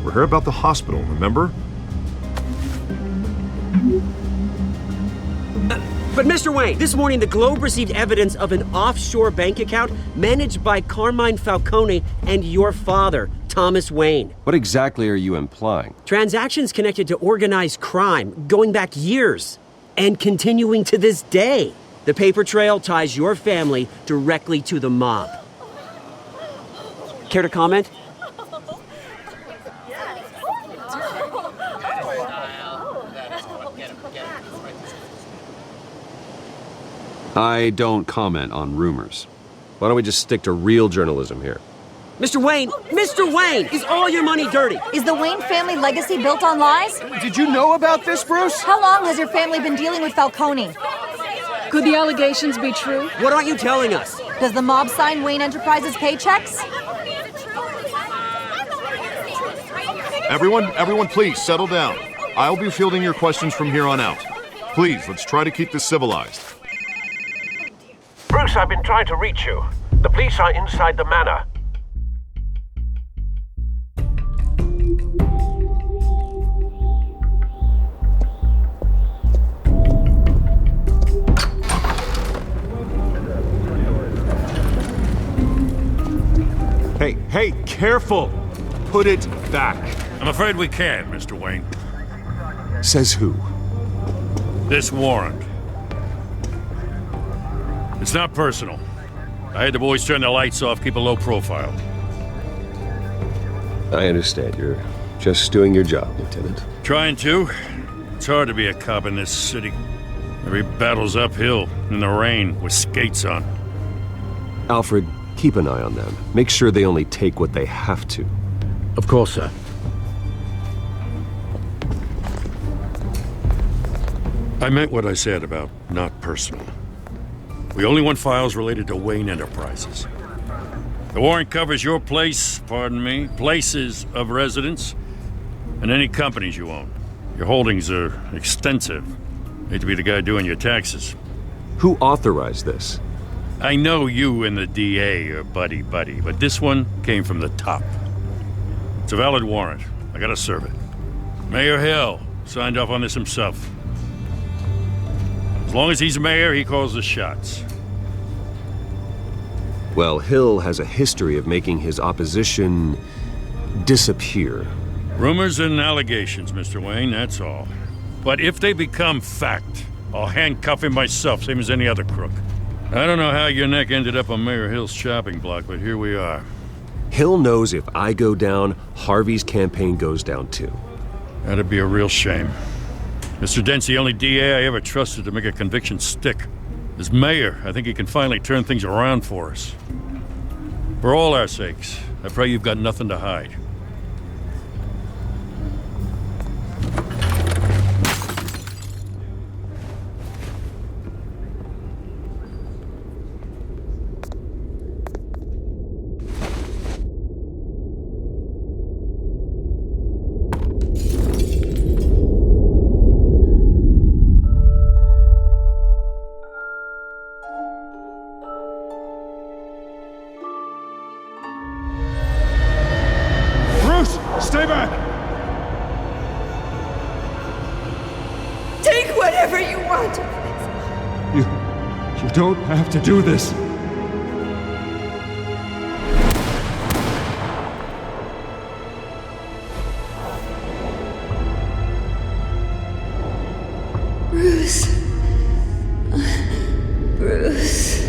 We're here about the hospital, remember? But Mr. Wayne, this morning the Globe received evidence of an offshore bank account managed by Carmine Falcone and your father, Thomas Wayne. What exactly are you implying? Transactions connected to organized crime going back years and continuing to this day. The paper trail ties your family directly to the mob. Care to comment? I don't comment on rumors. Why don't we just stick to real journalism here? Mr. Wayne, is all your money dirty? Is the Wayne family legacy built on lies? Did you know about this, Bruce? How long has your family been dealing with Falcone? Could the allegations be true? What aren't you telling us? Does the mob sign Wayne Enterprises paychecks? Everyone, please settle down. I'll be fielding your questions from here on out. Please, let's try to keep this civilized. Bruce, I've been trying to reach you. The police are inside the manor. Hey, careful! Put it back. I'm afraid we can't, Mr. Wayne. Says who? This warrant. It's not personal. I had the boys turn the lights off, keep a low profile. I understand. You're just doing your job, Lieutenant. Trying to. It's hard to be a cop in this city. Every battle's uphill, in the rain, with skates on. Alfred, keep an eye on them. Make sure they only take what they have to. Of course, sir. I meant what I said about not personal. We only want files related to Wayne Enterprises. The warrant covers your place, places of residence, and any companies you own. Your holdings are extensive. Hate to be the guy doing your taxes. Who authorized this? I know you and the DA are buddy-buddy, but this one came from the top. It's a valid warrant. I gotta serve it. Mayor Hill signed off on this himself. As long as he's mayor, he calls the shots. Well, Hill has a history of making his opposition disappear. Rumors and allegations, Mr. Wayne, that's all. But if they become fact, I'll handcuff him myself, same as any other crook. I don't know how your neck ended up on Mayor Hill's chopping block, but here we are. Hill knows if I go down, Harvey's campaign goes down too. That'd be a real shame. Mr. Dent's the only DA I ever trusted to make a conviction stick. As mayor, I think he can finally turn things around for us. For all our sakes, I pray you've got nothing to hide. Stay back! Take whatever you want. You don't have to do this. Bruce. Bruce.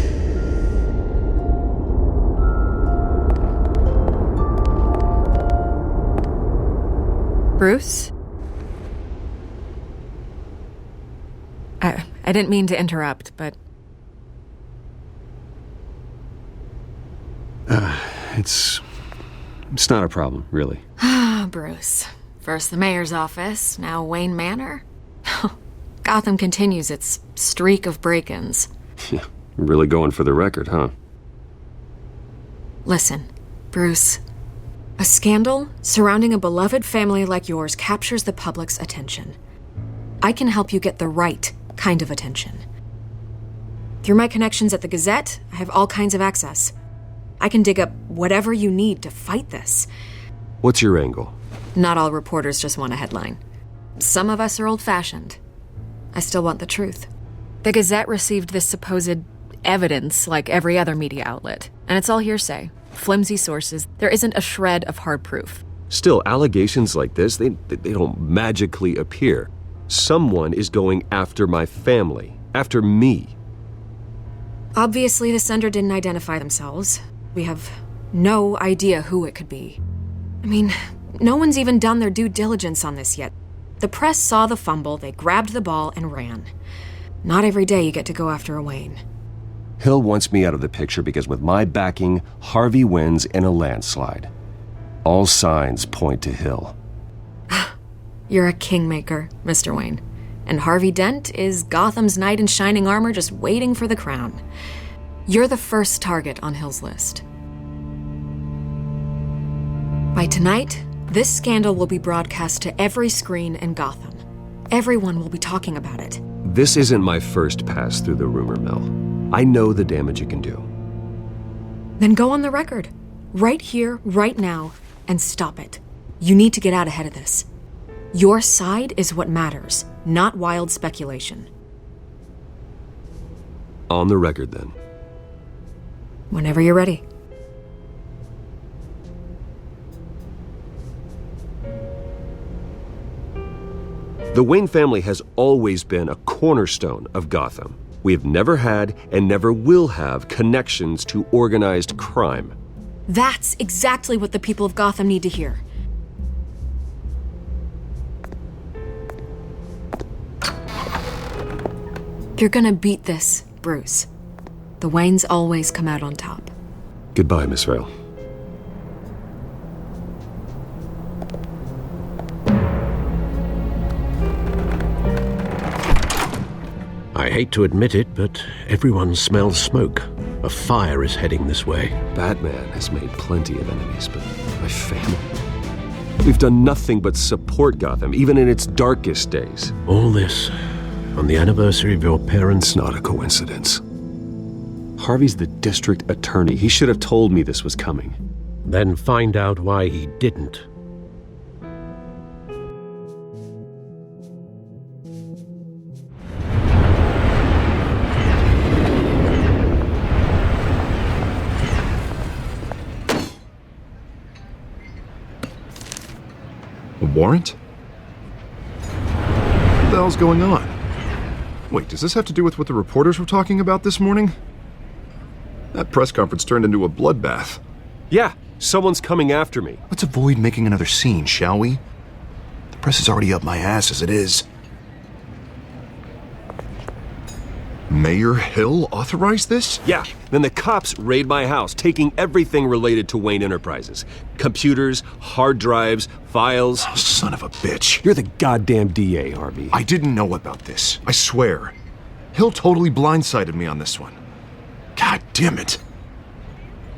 Bruce? I didn't mean to interrupt, but... It's not a problem, really. Ah, Bruce. First the mayor's office, now Wayne Manor. Gotham continues its streak of break-ins. Yeah, really going for the record, huh? Listen, Bruce. A scandal surrounding a beloved family like yours captures the public's attention. I can help you get the right kind of attention. Through my connections at the Gazette, I have all kinds of access. I can dig up whatever you need to fight this. What's your angle? Not all reporters just want a headline. Some of us are old-fashioned. I still want the truth. The Gazette received this supposed evidence like every other media outlet, and it's all hearsay. Flimsy sources. There isn't a shred of hard proof. Still, allegations like this, they don't magically appear. Someone is going after my family, after me. Obviously, the sender didn't identify themselves. We have no idea who it could be. I mean, no one's even done their due diligence on this yet. The press saw the fumble, they grabbed the ball and ran. Not every day you get to go after a Wayne. Hill wants me out of the picture because with my backing, Harvey wins in a landslide. All signs point to Hill. You're a kingmaker, Mr. Wayne. And Harvey Dent is Gotham's knight in shining armor just waiting for the crown. You're the first target on Hill's list. By tonight, this scandal will be broadcast to every screen in Gotham. Everyone will be talking about it. This isn't my first pass through the rumor mill. I know the damage it can do. Then go on the record. Right here, right now, and stop it. You need to get out ahead of this. Your side is what matters, not wild speculation. On the record, then. Whenever you're ready. The Wayne family has always been a cornerstone of Gotham. We have never had and never will have connections to organized crime. That's exactly what the people of Gotham need to hear. You're gonna beat this, Bruce. The Waynes always come out on top. Goodbye, Miss Vale. I hate to admit it, but everyone smells smoke. A fire is heading this way. Batman has made plenty of enemies, but my family... We've done nothing but support Gotham, even in its darkest days. All this on the anniversary of your parents'... Not a coincidence. Harvey's the district attorney. He should have told me this was coming. Then find out why he didn't. A warrant? What the hell's going on? Wait, does this have to do with what the reporters were talking about this morning? That press conference turned into a bloodbath. Yeah, someone's coming after me. Let's avoid making another scene, shall we? The press is already up my ass as it is. Mayor Hill authorized this? Yeah, then the cops raid my house, taking everything related to Wayne Enterprises. Computers, hard drives, files. Oh, son of a bitch. You're the goddamn DA, Harvey. I didn't know about this. I swear. Hill totally blindsided me on this one. God damn it.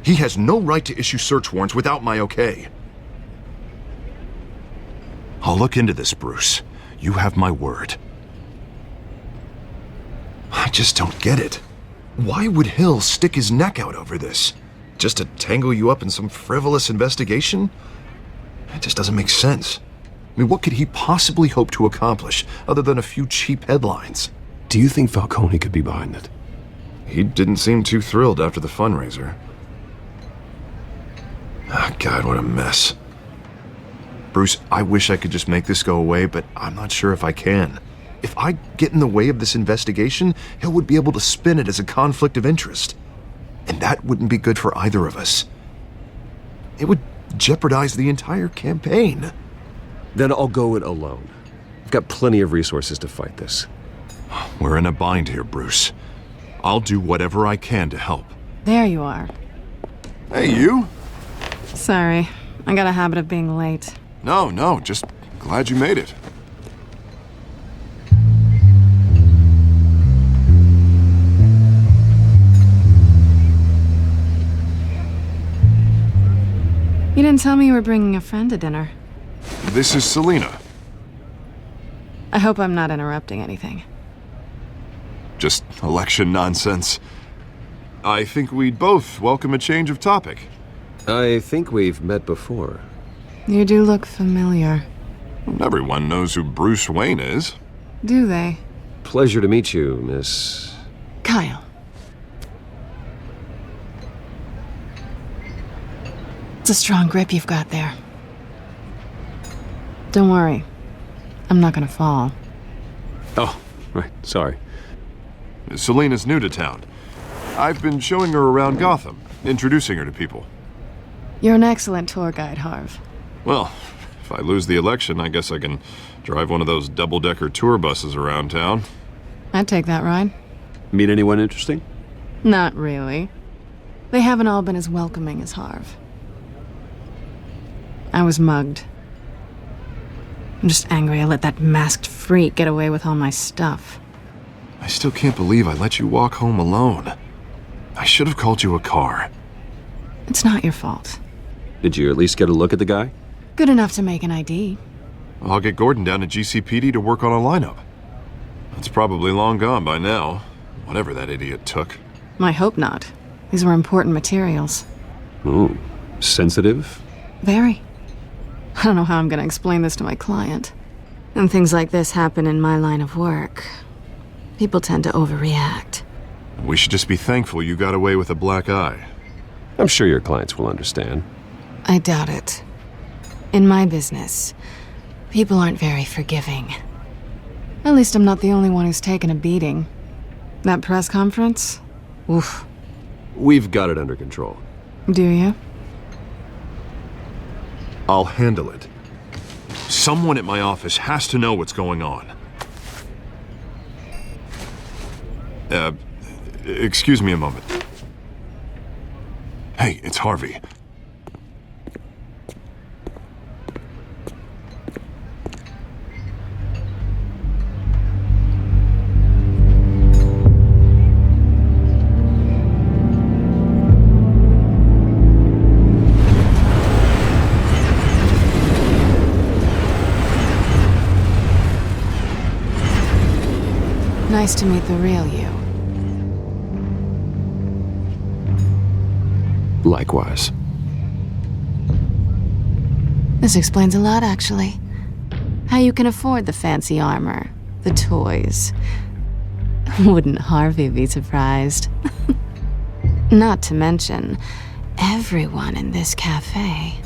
He has no right to issue search warrants without my okay. I'll look into this, Bruce. You have my word. I just don't get it. Why would Hill stick his neck out over this? Just to tangle you up in some frivolous investigation? It just doesn't make sense. I mean, what could he possibly hope to accomplish other than a few cheap headlines? Do you think Falcone could be behind it? He didn't seem too thrilled after the fundraiser. Ah, God, what a mess. Bruce, I wish I could just make this go away, but I'm not sure if I can. If I get in the way of this investigation, Hill would be able to spin it as a conflict of interest. And that wouldn't be good for either of us. It would jeopardize the entire campaign. Then I'll go it alone. I've got plenty of resources to fight this. We're in a bind here, Bruce. I'll do whatever I can to help. There you are. Hey, you? Sorry, I got a habit of being late. No, just glad you made it. You didn't tell me you were bringing a friend to dinner. This is Selena. I hope I'm not interrupting anything. Just election nonsense. I think we'd both welcome a change of topic. I think we've met before. You do look familiar. Everyone knows who Bruce Wayne is. Do they? Pleasure to meet you, Miss... Kyle. It's a strong grip you've got there. Don't worry. I'm not gonna fall. Oh, right, sorry. Selena's new to town. I've been showing her around Gotham, introducing her to people. You're an excellent tour guide, Harv. Well, if I lose the election, I guess I can drive one of those double-decker tour buses around town. I'd take that ride. Meet anyone interesting? Not really. They haven't all been as welcoming as Harv. I was mugged. I'm just angry I let that masked freak get away with all my stuff. I still can't believe I let you walk home alone. I should have called you a car. It's not your fault. Did you at least get a look at the guy? Good enough to make an ID. I'll get Gordon down to GCPD to work on a lineup. It's probably long gone by now, whatever that idiot took. I hope not. These were important materials. Ooh, sensitive? Very. I don't know how I'm gonna explain this to my client. And things like this happen in my line of work. People tend to overreact. We should just be thankful you got away with a black eye. I'm sure your clients will understand. I doubt it. In my business, people aren't very forgiving. At least I'm not the only one who's taken a beating. That press conference? Oof. We've got it under control. Do you? I'll handle it. Someone at my office has to know what's going on. Excuse me a moment. Hey, it's Harvey. Nice to meet the real you. Likewise. This explains a lot, actually. How you can afford the fancy armor, the toys. Wouldn't Harvey be surprised? Not to mention, everyone in this cafe.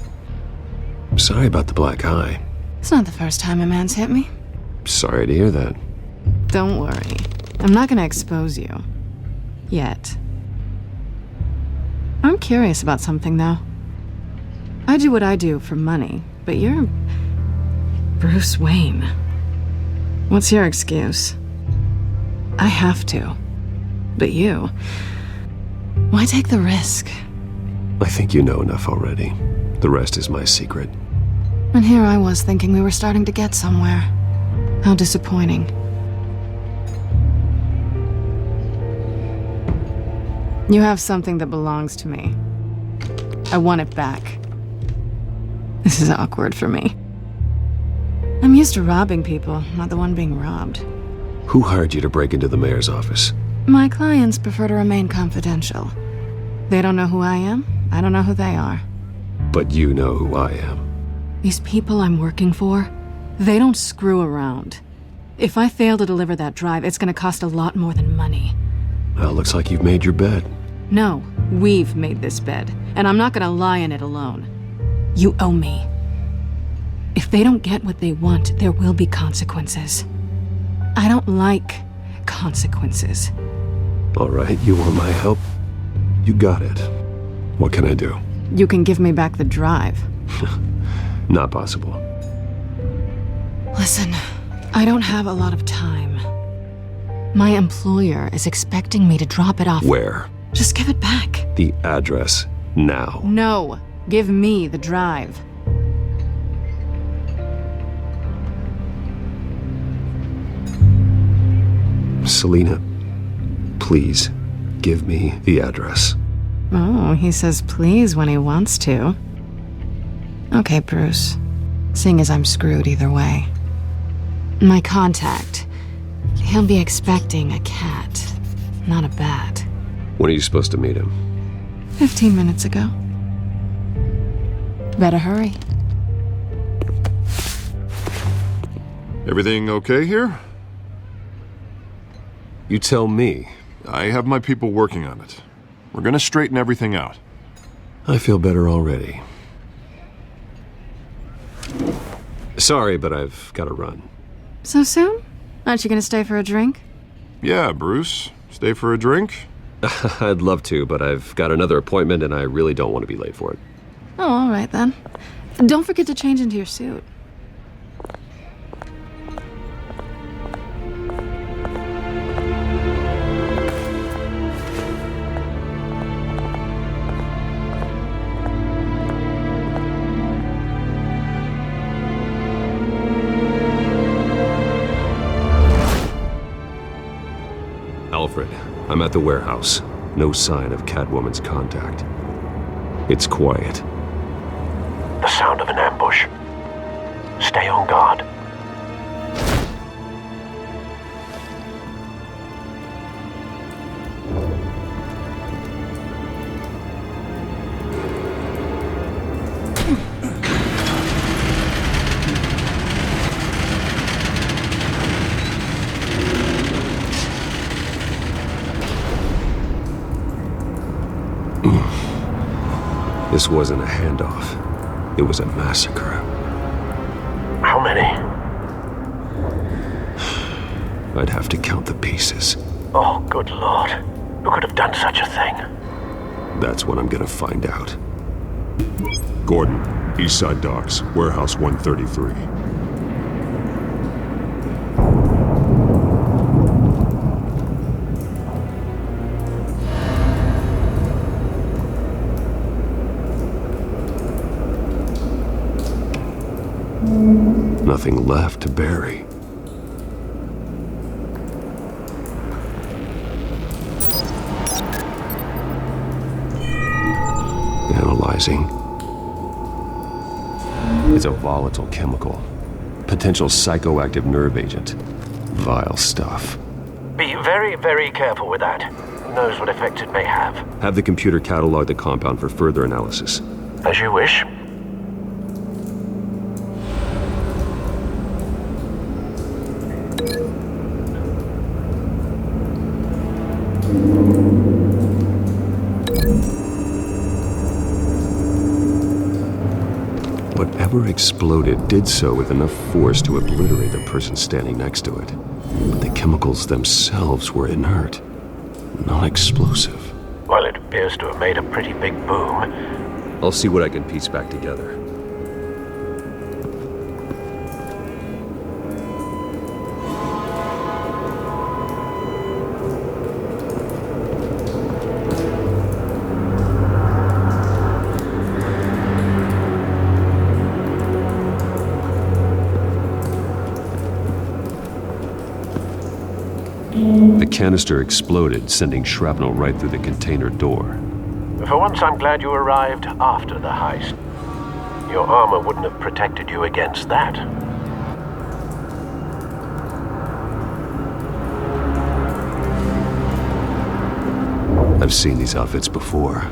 Sorry about the black eye. It's not the first time a man's hit me. Sorry to hear that. Don't worry. I'm not gonna expose you. Yet. I'm curious about something, though. I do what I do for money, but you're... Bruce Wayne. What's your excuse? I have to. But you... Why take the risk? I think you know enough already. The rest is my secret. And here I was thinking we were starting to get somewhere. How disappointing. You have something that belongs to me. I want it back. This is awkward for me. I'm used to robbing people, not the one being robbed. Who hired you to break into the mayor's office? My clients prefer to remain confidential. They don't know who I am. I don't know who they are. But you know who I am. These people I'm working for, they don't screw around. If I fail to deliver that drive, it's gonna cost a lot more than money. Well, looks like you've made your bed. No, we've made this bed, and I'm not gonna lie in it alone. You owe me. If they don't get what they want, there will be consequences. I don't like consequences. All right, you want my help? You got it. What can I do? You can give me back the drive. Not possible. Listen, I don't have a lot of time. My employer is expecting me to drop it off. Where? Just give it back. The address, now. No, give me the drive. Selina, please, give me the address. Oh, he says please when he wants to. Okay, Bruce. Seeing as I'm screwed either way. My contact, he'll be expecting a cat, not a bat. When are you supposed to meet him? 15 minutes ago. Better hurry. Everything okay here? You tell me. I have my people working on it. We're gonna straighten everything out. I feel better already. Sorry, but I've got to run. So soon? Aren't you gonna stay for a drink? Yeah, Bruce. Stay for a drink? I'd love to, but I've got another appointment and I really don't want to be late for it. Oh, all right then. Don't forget to change into your suit. Alfred, I'm at the warehouse. No sign of Catwoman's contact. It's quiet. The sound of an ambush. Stay on guard. This wasn't a handoff. It was a massacre. How many? I'd have to count the pieces. Oh, good lord. Who could have done such a thing? That's what I'm gonna find out. Gordon, Eastside Docks, Warehouse 133. Nothing left to bury. Analyzing. It's a volatile chemical. Potential psychoactive nerve agent. Vile stuff. Be very, very careful with that. Who knows what effect it may have. Have the computer catalog the compound for further analysis. As you wish. Whatever exploded did so with enough force to obliterate the person standing next to it. But the chemicals themselves were inert, not explosive. Well, it appears to have made a pretty big boom. I'll see what I can piece back together. The canister exploded, sending shrapnel right through the container door. For once, I'm glad you arrived after the heist. Your armor wouldn't have protected you against that. I've seen these outfits before.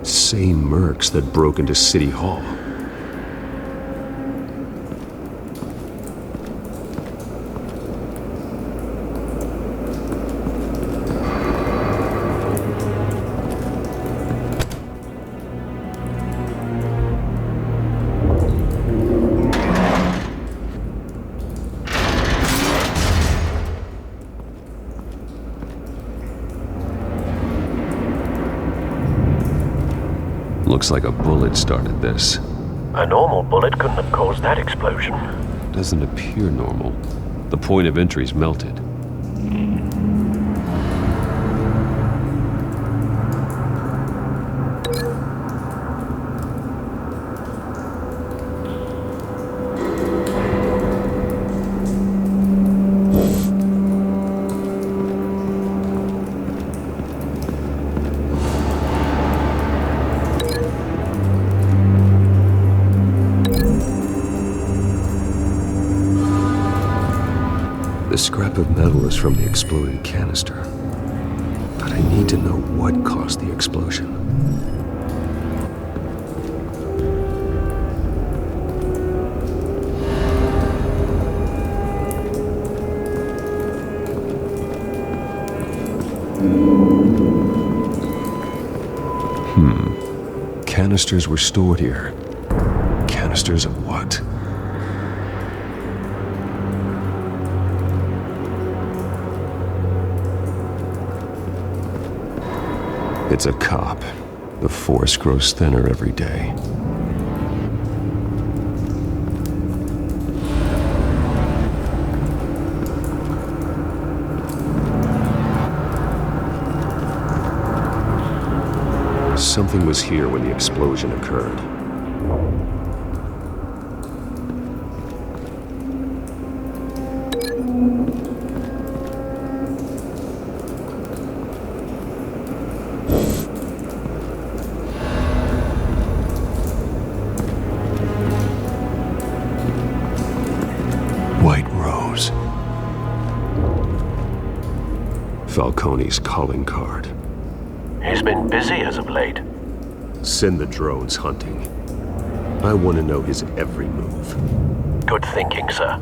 Same mercs that broke into City Hall. Looks like a bullet started this. A normal bullet couldn't have caused that explosion. Doesn't appear normal. The point of entry's melted. The scrap of metal is from the exploded canister. But I need to know what caused the explosion. Canisters were stored here. Canisters of what? It's a cop. The force grows thinner every day. Something was here when the explosion occurred. White Rose. Falcone's calling card. He's been busy as of late. Send the drones hunting. I want to know his every move. Good thinking, sir.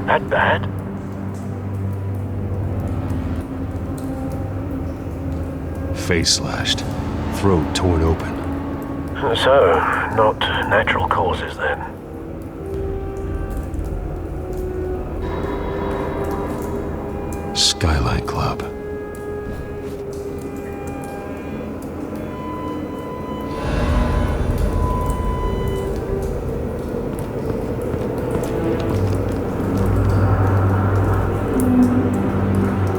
That bad? Face slashed, throat torn open. So, not natural causes then. Skylight Club.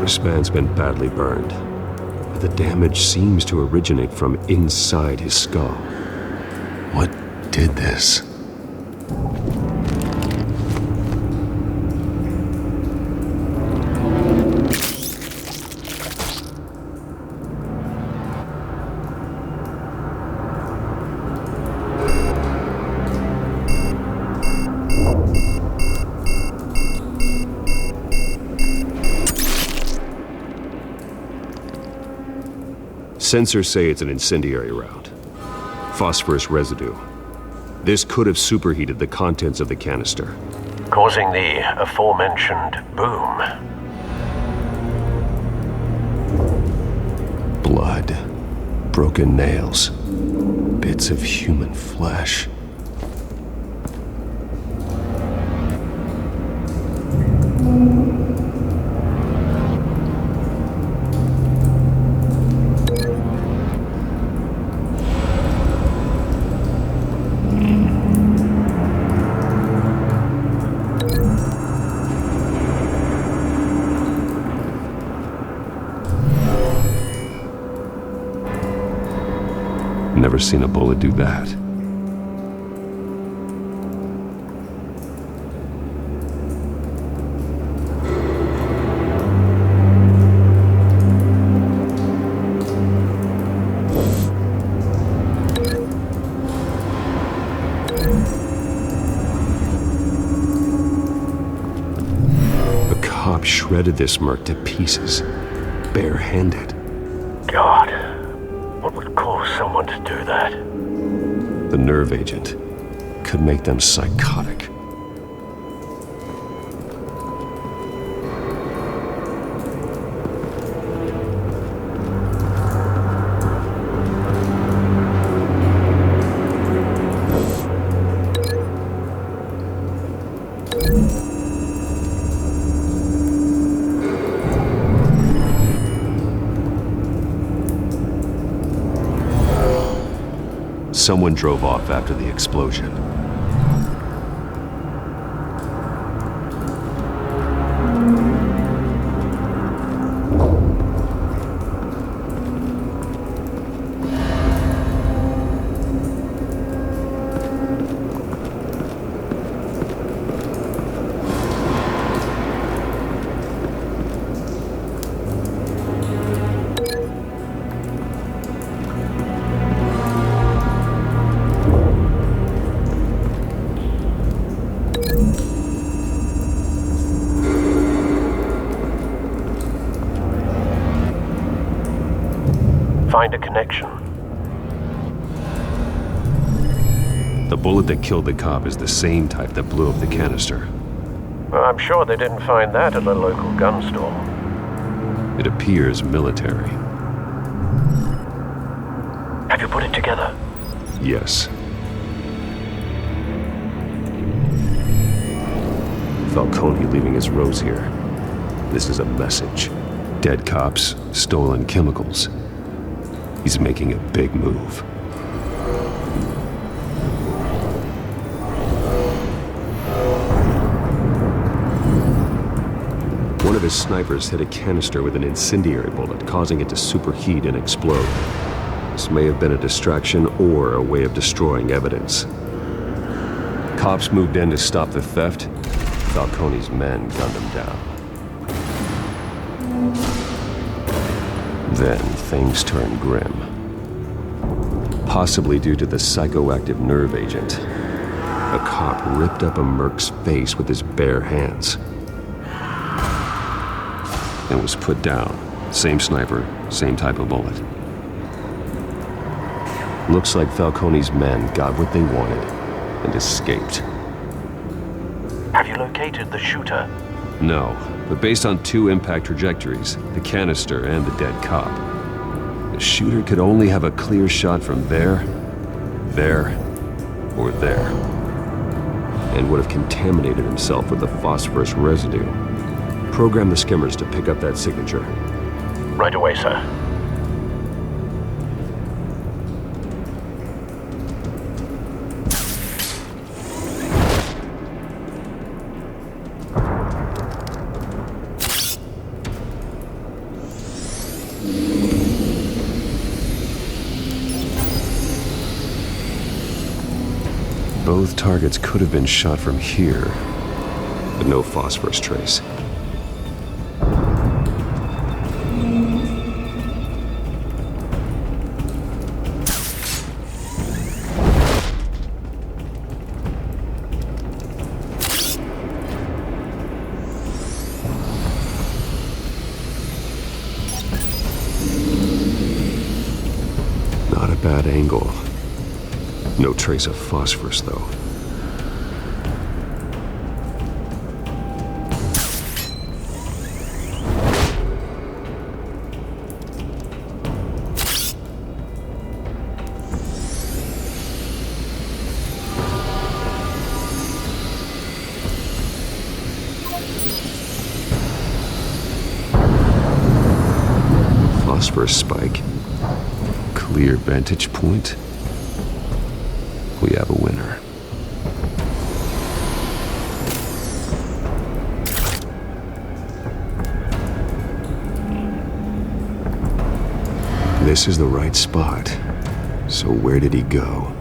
This man's been badly burned, but the damage seems to originate from inside his skull. What did this? Sensors say it's an incendiary round. Phosphorus residue. This could have superheated the contents of the canister, causing the aforementioned boom. Blood. Broken nails. Bits of human flesh. Never seen a bullet do that. The cop shredded this merc to pieces, barehanded. God. What would cause someone to do that? The nerve agent could make them psychotic. Someone drove off after the explosion. Find a connection. The bullet that killed the cop is the same type that blew up the canister. I'm sure they didn't find that at a local gun store. It appears military. Have you put it together? Yes. Falcone leaving his rose here. This is a message. Dead cops, stolen chemicals. He's making a big move. One of his snipers hit a canister with an incendiary bullet, causing it to superheat and explode. This may have been a distraction or a way of destroying evidence. Cops moved in to stop the theft. Falcone's men gunned him down. Then things turned grim. Possibly due to the psychoactive nerve agent. A cop ripped up a merc's face with his bare hands. And was put down. Same sniper, same type of bullet. Looks like Falcone's men got what they wanted and escaped. Have you located the shooter? No, but based on two impact trajectories, the canister and the dead cop, the shooter could only have a clear shot from there, or there, and would have contaminated himself with the phosphorus residue. Program the skimmers to pick up that signature. Right away, sir. Both targets could have been shot from here, but no phosphorus trace. Not a bad angle. No trace of phosphorus, though. Phosphorus spike. Clear vantage point. We have a winner. This is the right spot. So where did he go?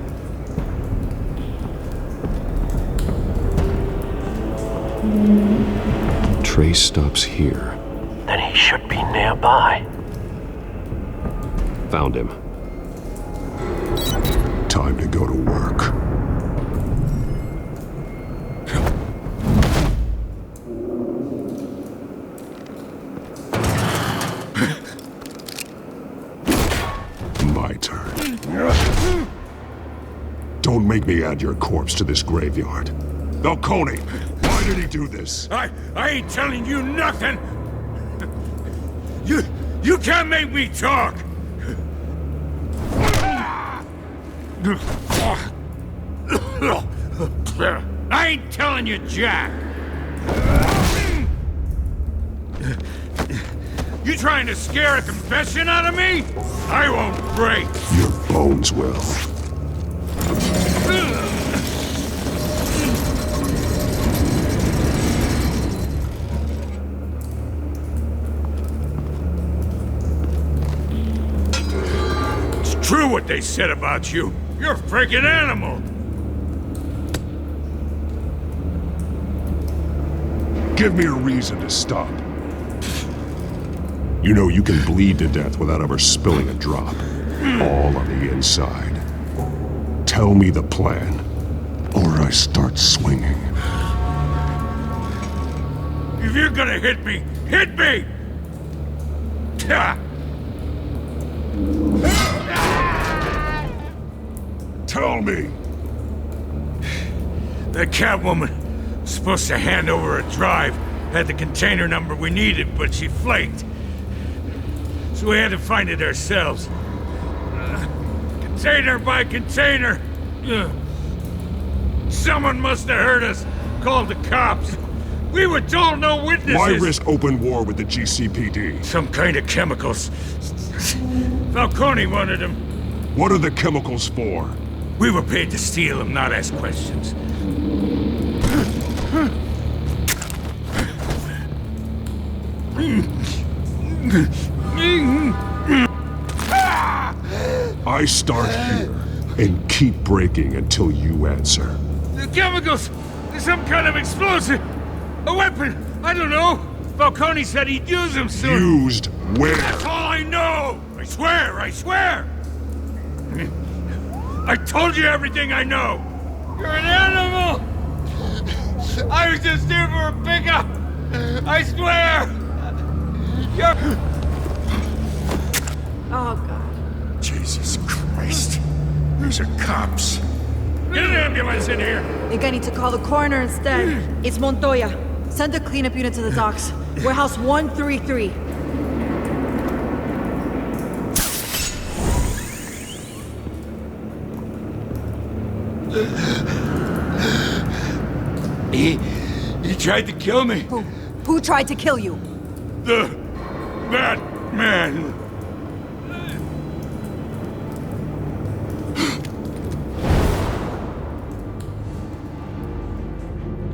Trace stops here. Then he should be nearby. Found him. Time to go to work. turn. Don't make me add your corpse to this graveyard. Falcone, why did he do this? I ain't telling you nothing! You can't make me talk! I ain't telling you jack! You trying to scare a confession out of me? I won't break! Your bones will. It's true what they said about you. You're a freaking animal! Give me a reason to stop. You know you can bleed to death without ever spilling a drop. All on the inside. Tell me the plan, or I start swinging. If you're gonna hit me, hit me! Tell me! That Catwoman was supposed to hand over a drive, had the container number we needed, but she flaked. So we had to find it ourselves. Container by container. Someone must have heard us, called the cops. We were told no witnesses. Why risk open war with the GCPD? Some kind of chemicals. Falcone wanted them. What are the chemicals for? We were paid to steal them, not ask questions. I start here and keep breaking until you answer. The chemicals! Some kind of explosive! A weapon! I don't know! Falcone said he'd use them soon! Used where? That's all I know! I swear! I swear! I told you everything I know! You're an animal! I was just here for a pickup! I swear! You're... Oh, God. Jesus Christ. These are cops. Get an ambulance in here! I think I need to call the coroner instead. It's Montoya. Send a cleanup unit to the docks. Warehouse 133. He tried to kill me. Who tried to kill you? That man.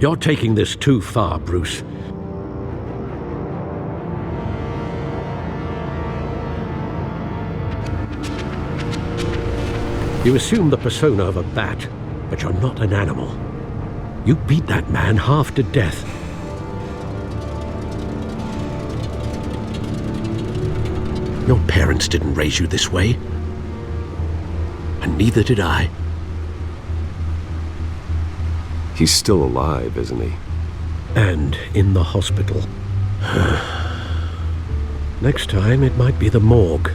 You're taking this too far, Bruce. You assume the persona of a bat, but you're not an animal. You beat that man half to death. Your parents didn't raise you this way. And neither did I. He's still alive, isn't he? And in the hospital. Next time, it might be the morgue.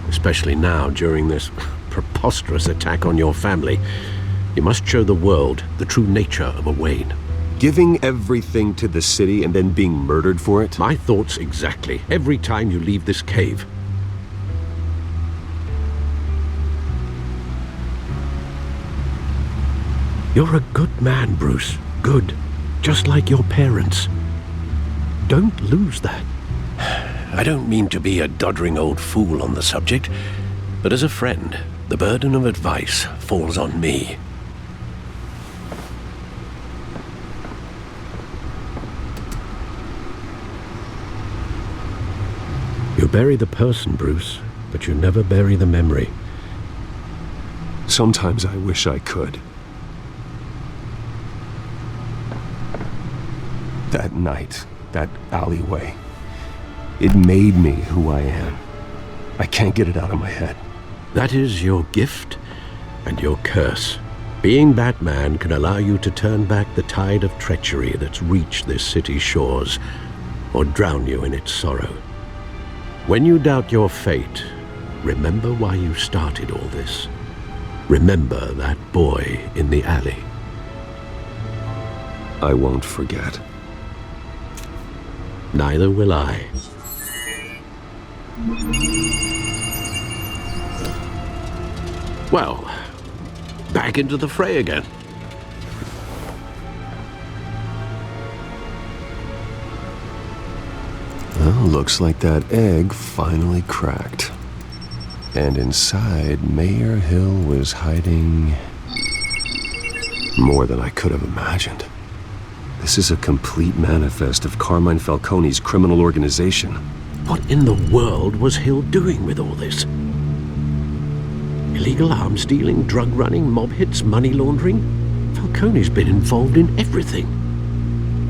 Especially now, during this preposterous attack on your family. You must show the world the true nature of a Wayne. Giving everything to the city and then being murdered for it? My thoughts exactly. Every time you leave this cave. You're a good man, Bruce. Good. Just like your parents. Don't lose that. I don't mean to be a doddering old fool on the subject, but as a friend, the burden of advice falls on me. You bury the person, Bruce, but you never bury the memory. Sometimes I wish I could. That night, that alleyway, it made me who I am. I can't get it out of my head. That is your gift and your curse. Being Batman can allow you to turn back the tide of treachery that's reached this city's shores, or drown you in its sorrow. When you doubt your fate, Remember why you started all this. Remember that boy in the alley. I won't forget. Neither will I. Well, back into the fray again. Well, looks like that egg finally cracked. And inside, Mayor Hill was hiding more than I could have imagined. This is a complete manifest of Carmine Falcone's criminal organization. What in the world was Hill doing with all this? Illegal arms dealing, drug running, mob hits, money laundering? Falcone's been involved in everything.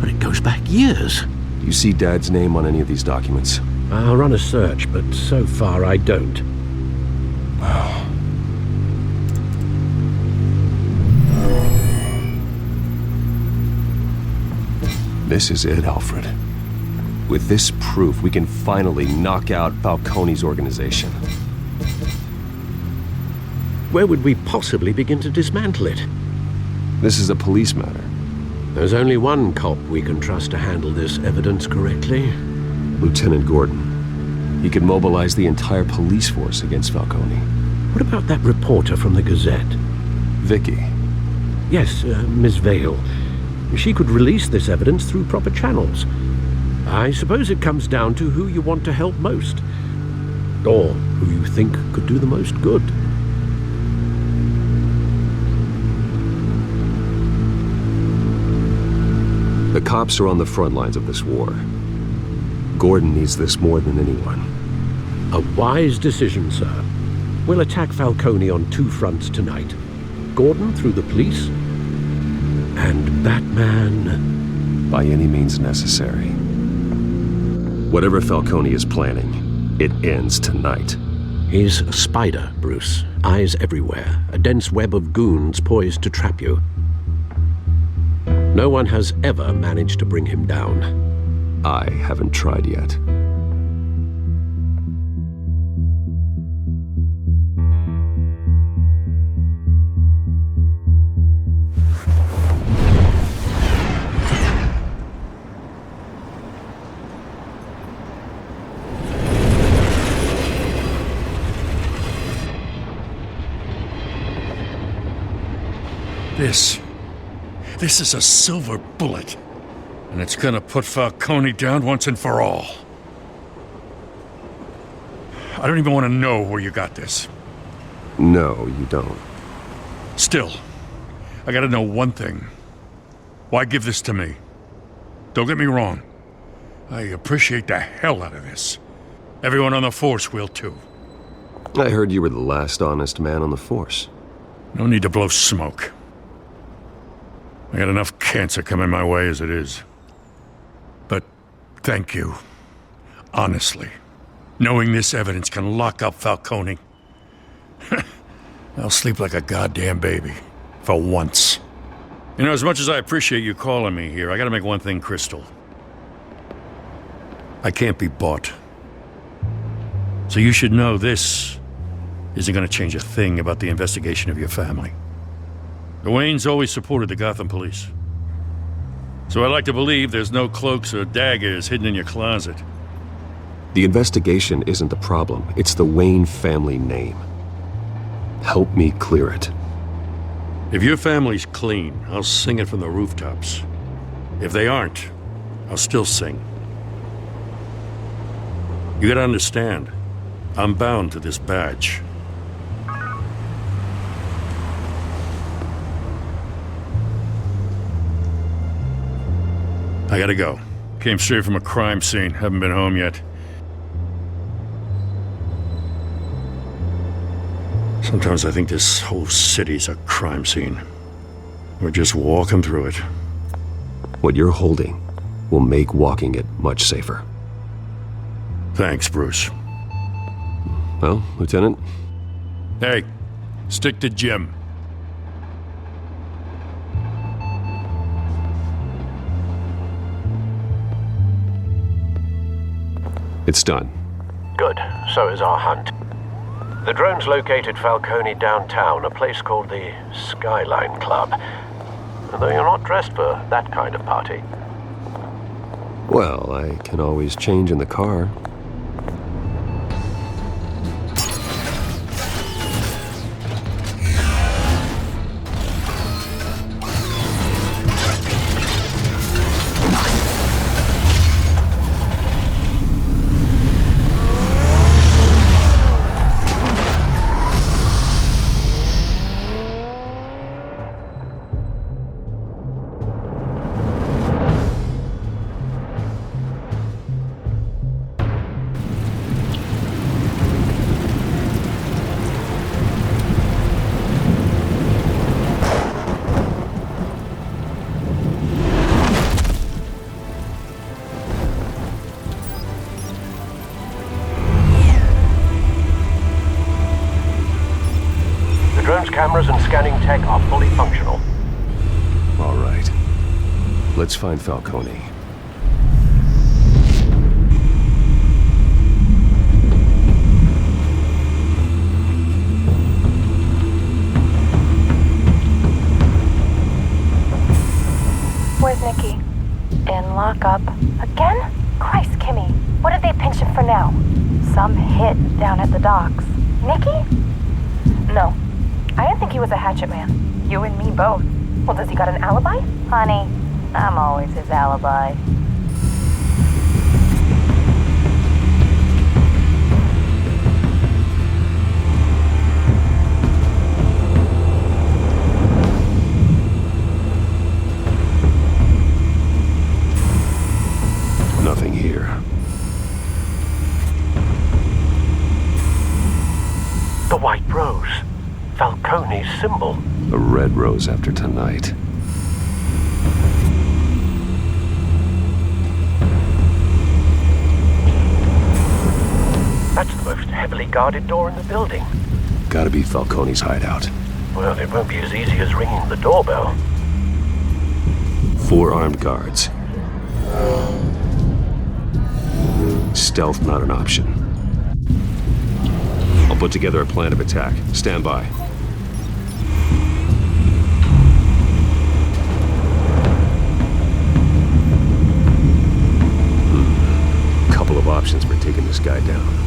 And it goes back years. You see Dad's name on any of these documents? I'll run a search, but so far I don't. This is it, Alfred. With this proof, we can finally knock out Falcone's organization. Where would we possibly begin to dismantle it? This is a police matter. There's only one cop we can trust to handle this evidence correctly. Lieutenant Gordon. He could mobilize the entire police force against Falcone. What about that reporter from the Gazette? Vicky. Yes, Miss Vale. She could release this evidence through proper channels. I suppose it comes down to who you want to help most. Or who you think could do the most good. The cops are on the front lines of this war. Gordon needs this more than anyone. A wise decision, sir. We'll attack Falcone on two fronts tonight. Gordon through the police, and Batman... by any means necessary. Whatever Falcone is planning, it ends tonight. He's a spider, Bruce. Eyes everywhere. A dense web of goons poised to trap you. No one has ever managed to bring him down. I haven't tried yet. This is a silver bullet. And it's gonna put Falcone down once and for all. I don't even want to know where you got this. No, you don't. Still, I gotta know one thing. Why give this to me? Don't get me wrong. I appreciate the hell out of this. Everyone on the force will too. I heard you were the last honest man on the force. No need to blow smoke. I got enough cancer coming my way as it is. But thank you. Honestly. Knowing this evidence can lock up Falcone. I'll sleep like a goddamn baby. For once. You know, as much as I appreciate you calling me here, I gotta make one thing crystal. I can't be bought. So you should know this isn't gonna change a thing about the investigation of your family. The Waynes always supported the Gotham police. So I like to believe there's no cloaks or daggers hidden in your closet. The investigation isn't the problem. It's the Wayne family name. Help me clear it. If your family's clean, I'll sing it from the rooftops. If they aren't, I'll still sing. You gotta understand, I'm bound to this badge. I gotta go. Came straight from a crime scene. Haven't been home yet. Sometimes I think this whole city's a crime scene. We're just walking through it. What you're holding will make walking it much safer. Thanks, Bruce. Well, Lieutenant? Hey, stick to Jim. It's done. Good. So is our hunt. The drone's located Falcone downtown, a place called the Skyline Club. Though you're not dressed for that kind of party. Well, I can always change in the car. Cameras and scanning tech are fully functional. All right. Let's find Falcone. Where's Nicky? In lockup. Again? Christ, Kimmy. What did they pinch him for now? Some hit down at the docks. Nicky? No. I didn't think he was a hatchet man. You and me both. Well, does he got an alibi? Honey, I'm always his alibi. Nothing here. The White Rose. Falcone's symbol. A red rose after tonight. That's the most heavily guarded door in the building. Gotta be Falcone's hideout. Well, it won't be as easy as ringing the doorbell. 4 armed guards. Stealth not an option. I'll put together a plan of attack. Stand by. Couple of options for taking this guy down.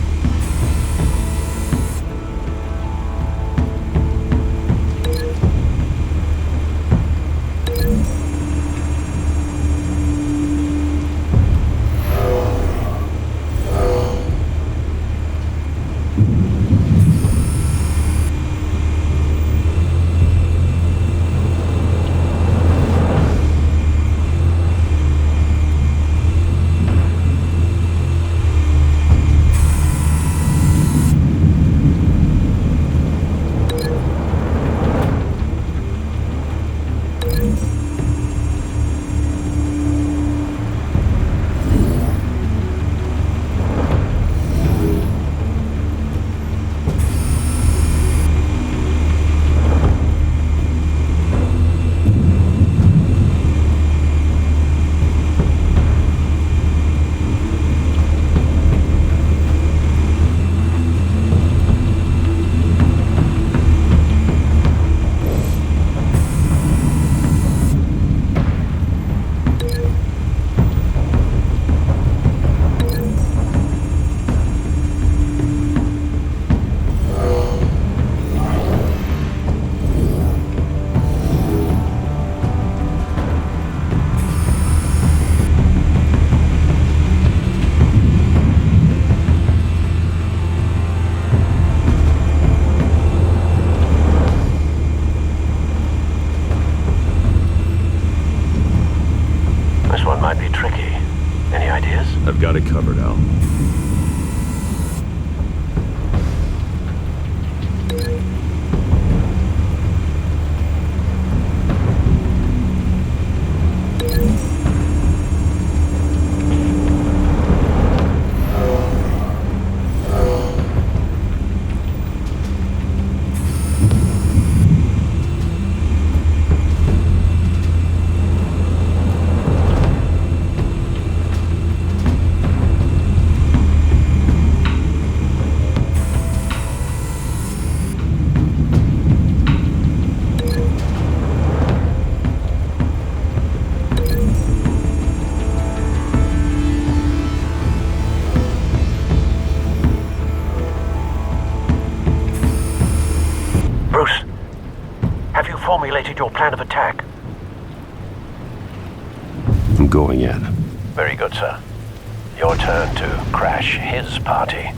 executed your plan of attack? I'm going in. Very good, sir. Your turn to crash his party.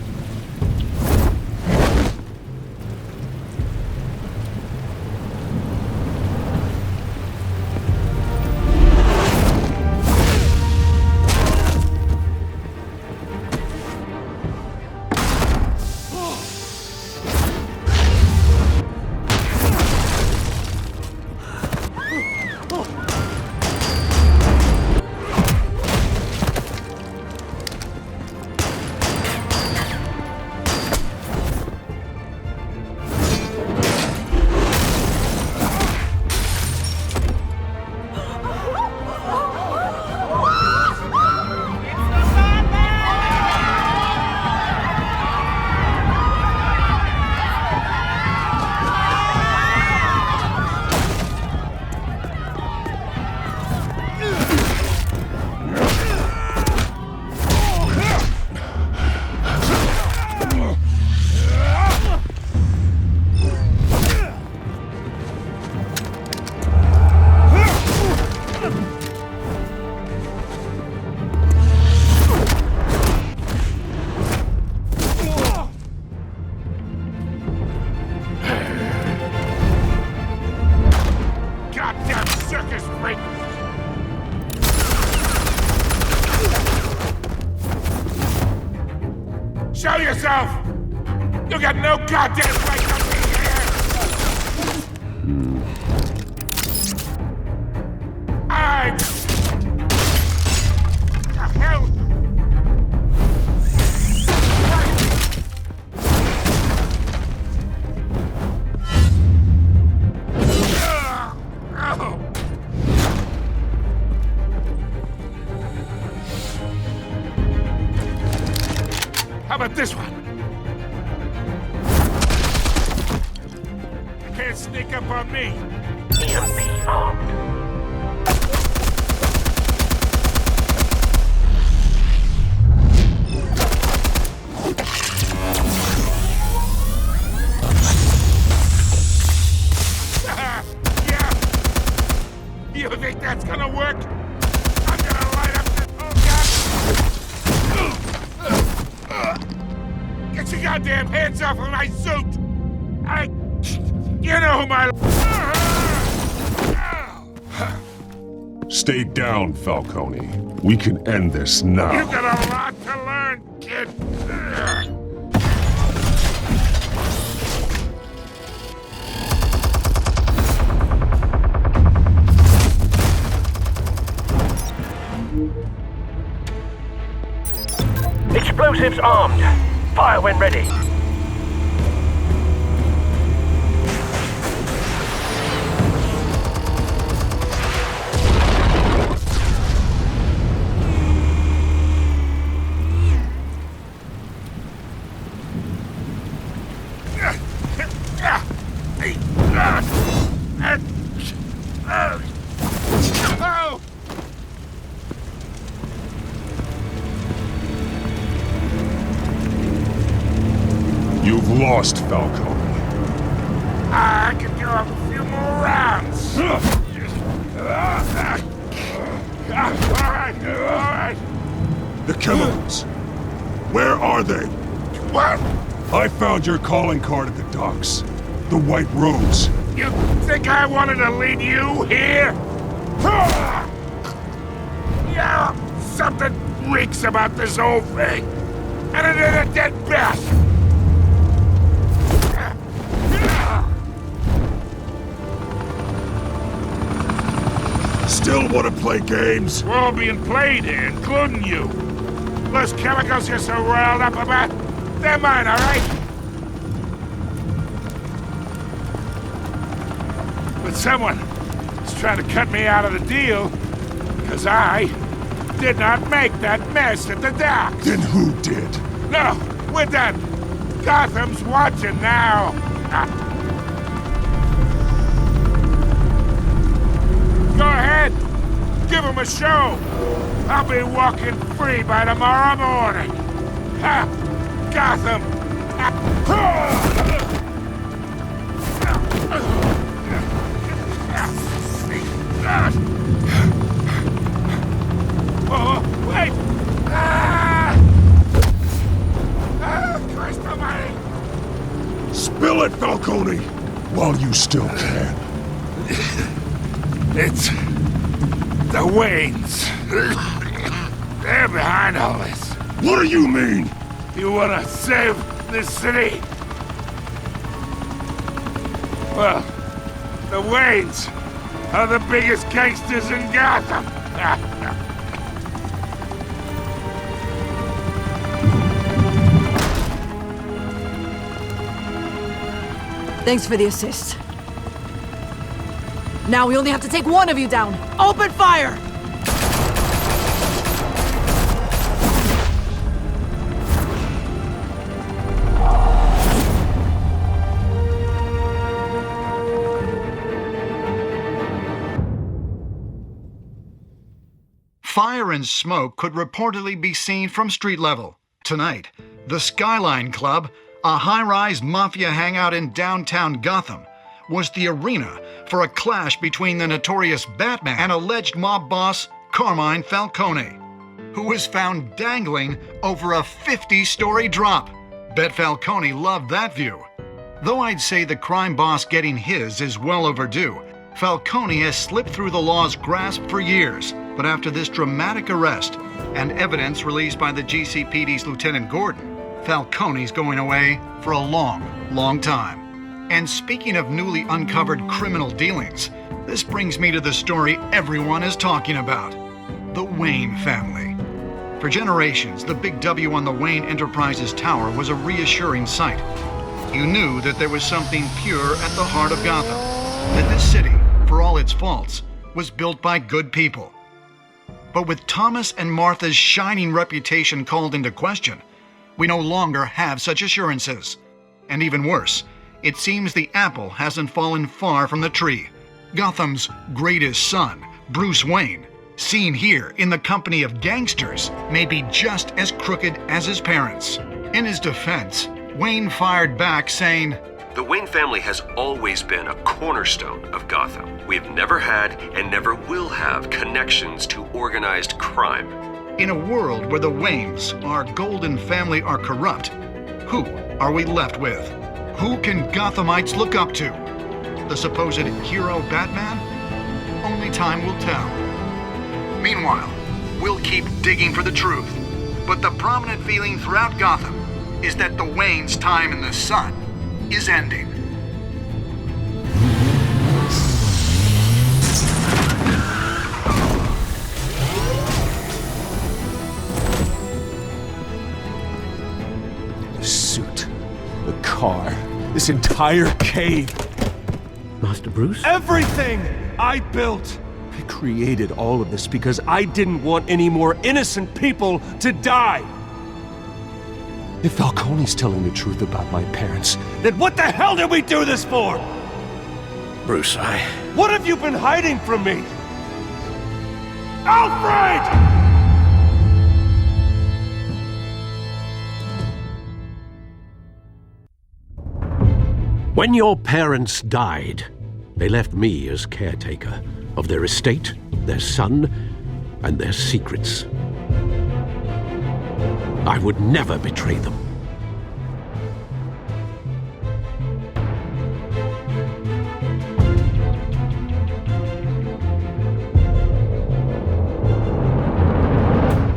Show yourself! You got no goddamn right to be here! The hell? How about this one? You can't sneak up on me. EMP armed. Yeah. You think that's gonna work? I'm gonna light up this whole god. Get your goddamn hands off of my suit! You know who my... Stay down, Falcone. We can end this now. You got a lot to learn, kid. Explosives armed. Fire when ready. You've lost, Falcone. I can do a few more rounds. All right. The chemicals. Where are they? What? I found your calling card at the docks. The White Rose. You think I wanted to lead you here? Yeah, something reeks about this whole thing. And it ain't a dead bat. Still want to play games? We're all being played here, including you. Those chemicals you're so riled up about, they're mine, all right? But someone is trying to cut me out of the deal, because I did not make that mess at the docks. Then who did? No, we're done. Gotham's watching now. Go ahead. Give him a show. I'll be walking free by tomorrow morning. Ha! Gotham! Oh, wait! Christ almighty! Spill it, Falcone, while you still can. It's the Waynes. They're behind all this. What do you mean? You want to save this city? Well, the Waynes are the biggest gangsters in Gotham. Thanks for the assist. Now we only have to take one of you down. Open fire! Fire and smoke could reportedly be seen from street level. Tonight, the Skyline Club, a high-rise mafia hangout in downtown Gotham, was the arena for a clash between the notorious Batman and alleged mob boss Carmine Falcone, who was found dangling over a 50-story drop. Bet Falcone loved that view. Though I'd say the crime boss getting his is well overdue, Falcone has slipped through the law's grasp for years. But after this dramatic arrest and evidence released by the GCPD's Lieutenant Gordon, Falcone's going away for a long, long time. And speaking of newly uncovered criminal dealings, this brings me to the story everyone is talking about: the Wayne family. For generations, the big W on the Wayne Enterprises Tower was a reassuring sight. You knew that there was something pure at the heart of Gotham, that this city, for all its faults, was built by good people. But with Thomas and Martha's shining reputation called into question, we no longer have such assurances. And even worse, it seems the apple hasn't fallen far from the tree. Gotham's greatest son, Bruce Wayne, seen here in the company of gangsters, may be just as crooked as his parents. In his defense, Wayne fired back saying, "The Wayne family has always been a cornerstone of Gotham. We've never had and never will have connections to organized crime." In a world where the Waynes, our golden family, are corrupt, who are we left with? Who can Gothamites look up to? The supposed hero Batman? Only time will tell. Meanwhile, we'll keep digging for the truth. But the prominent feeling throughout Gotham is that the Waynes' time in the sun is ending. The suit, the car, this entire cave. Master Bruce? Everything I built! I created all of this because I didn't want any more innocent people to die. If Falcone's telling the truth about my parents, then what the hell did we do this for? Bruce, What have you been hiding from me? Alfred! When your parents died, they left me as caretaker of their estate, their son, and their secrets. I would never betray them.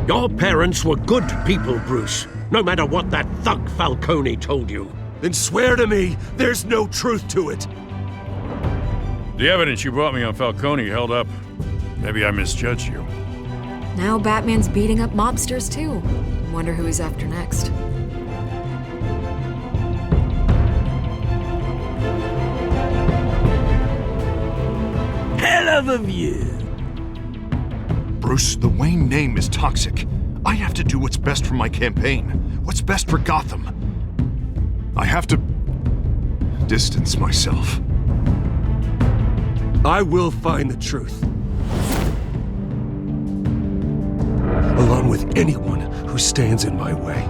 Your parents were good people, Bruce, no matter what that thug Falcone told you. Then swear to me there's no truth to it. The evidence you brought me on Falcone held up. Maybe I misjudged you. Now Batman's beating up mobsters, too. Wonder who he's after next. Hell of a view. Bruce, the Wayne name is toxic. I have to do what's best for my campaign. What's best for Gotham. I have to distance myself. I will find the truth. Along with anyone who stands in my way.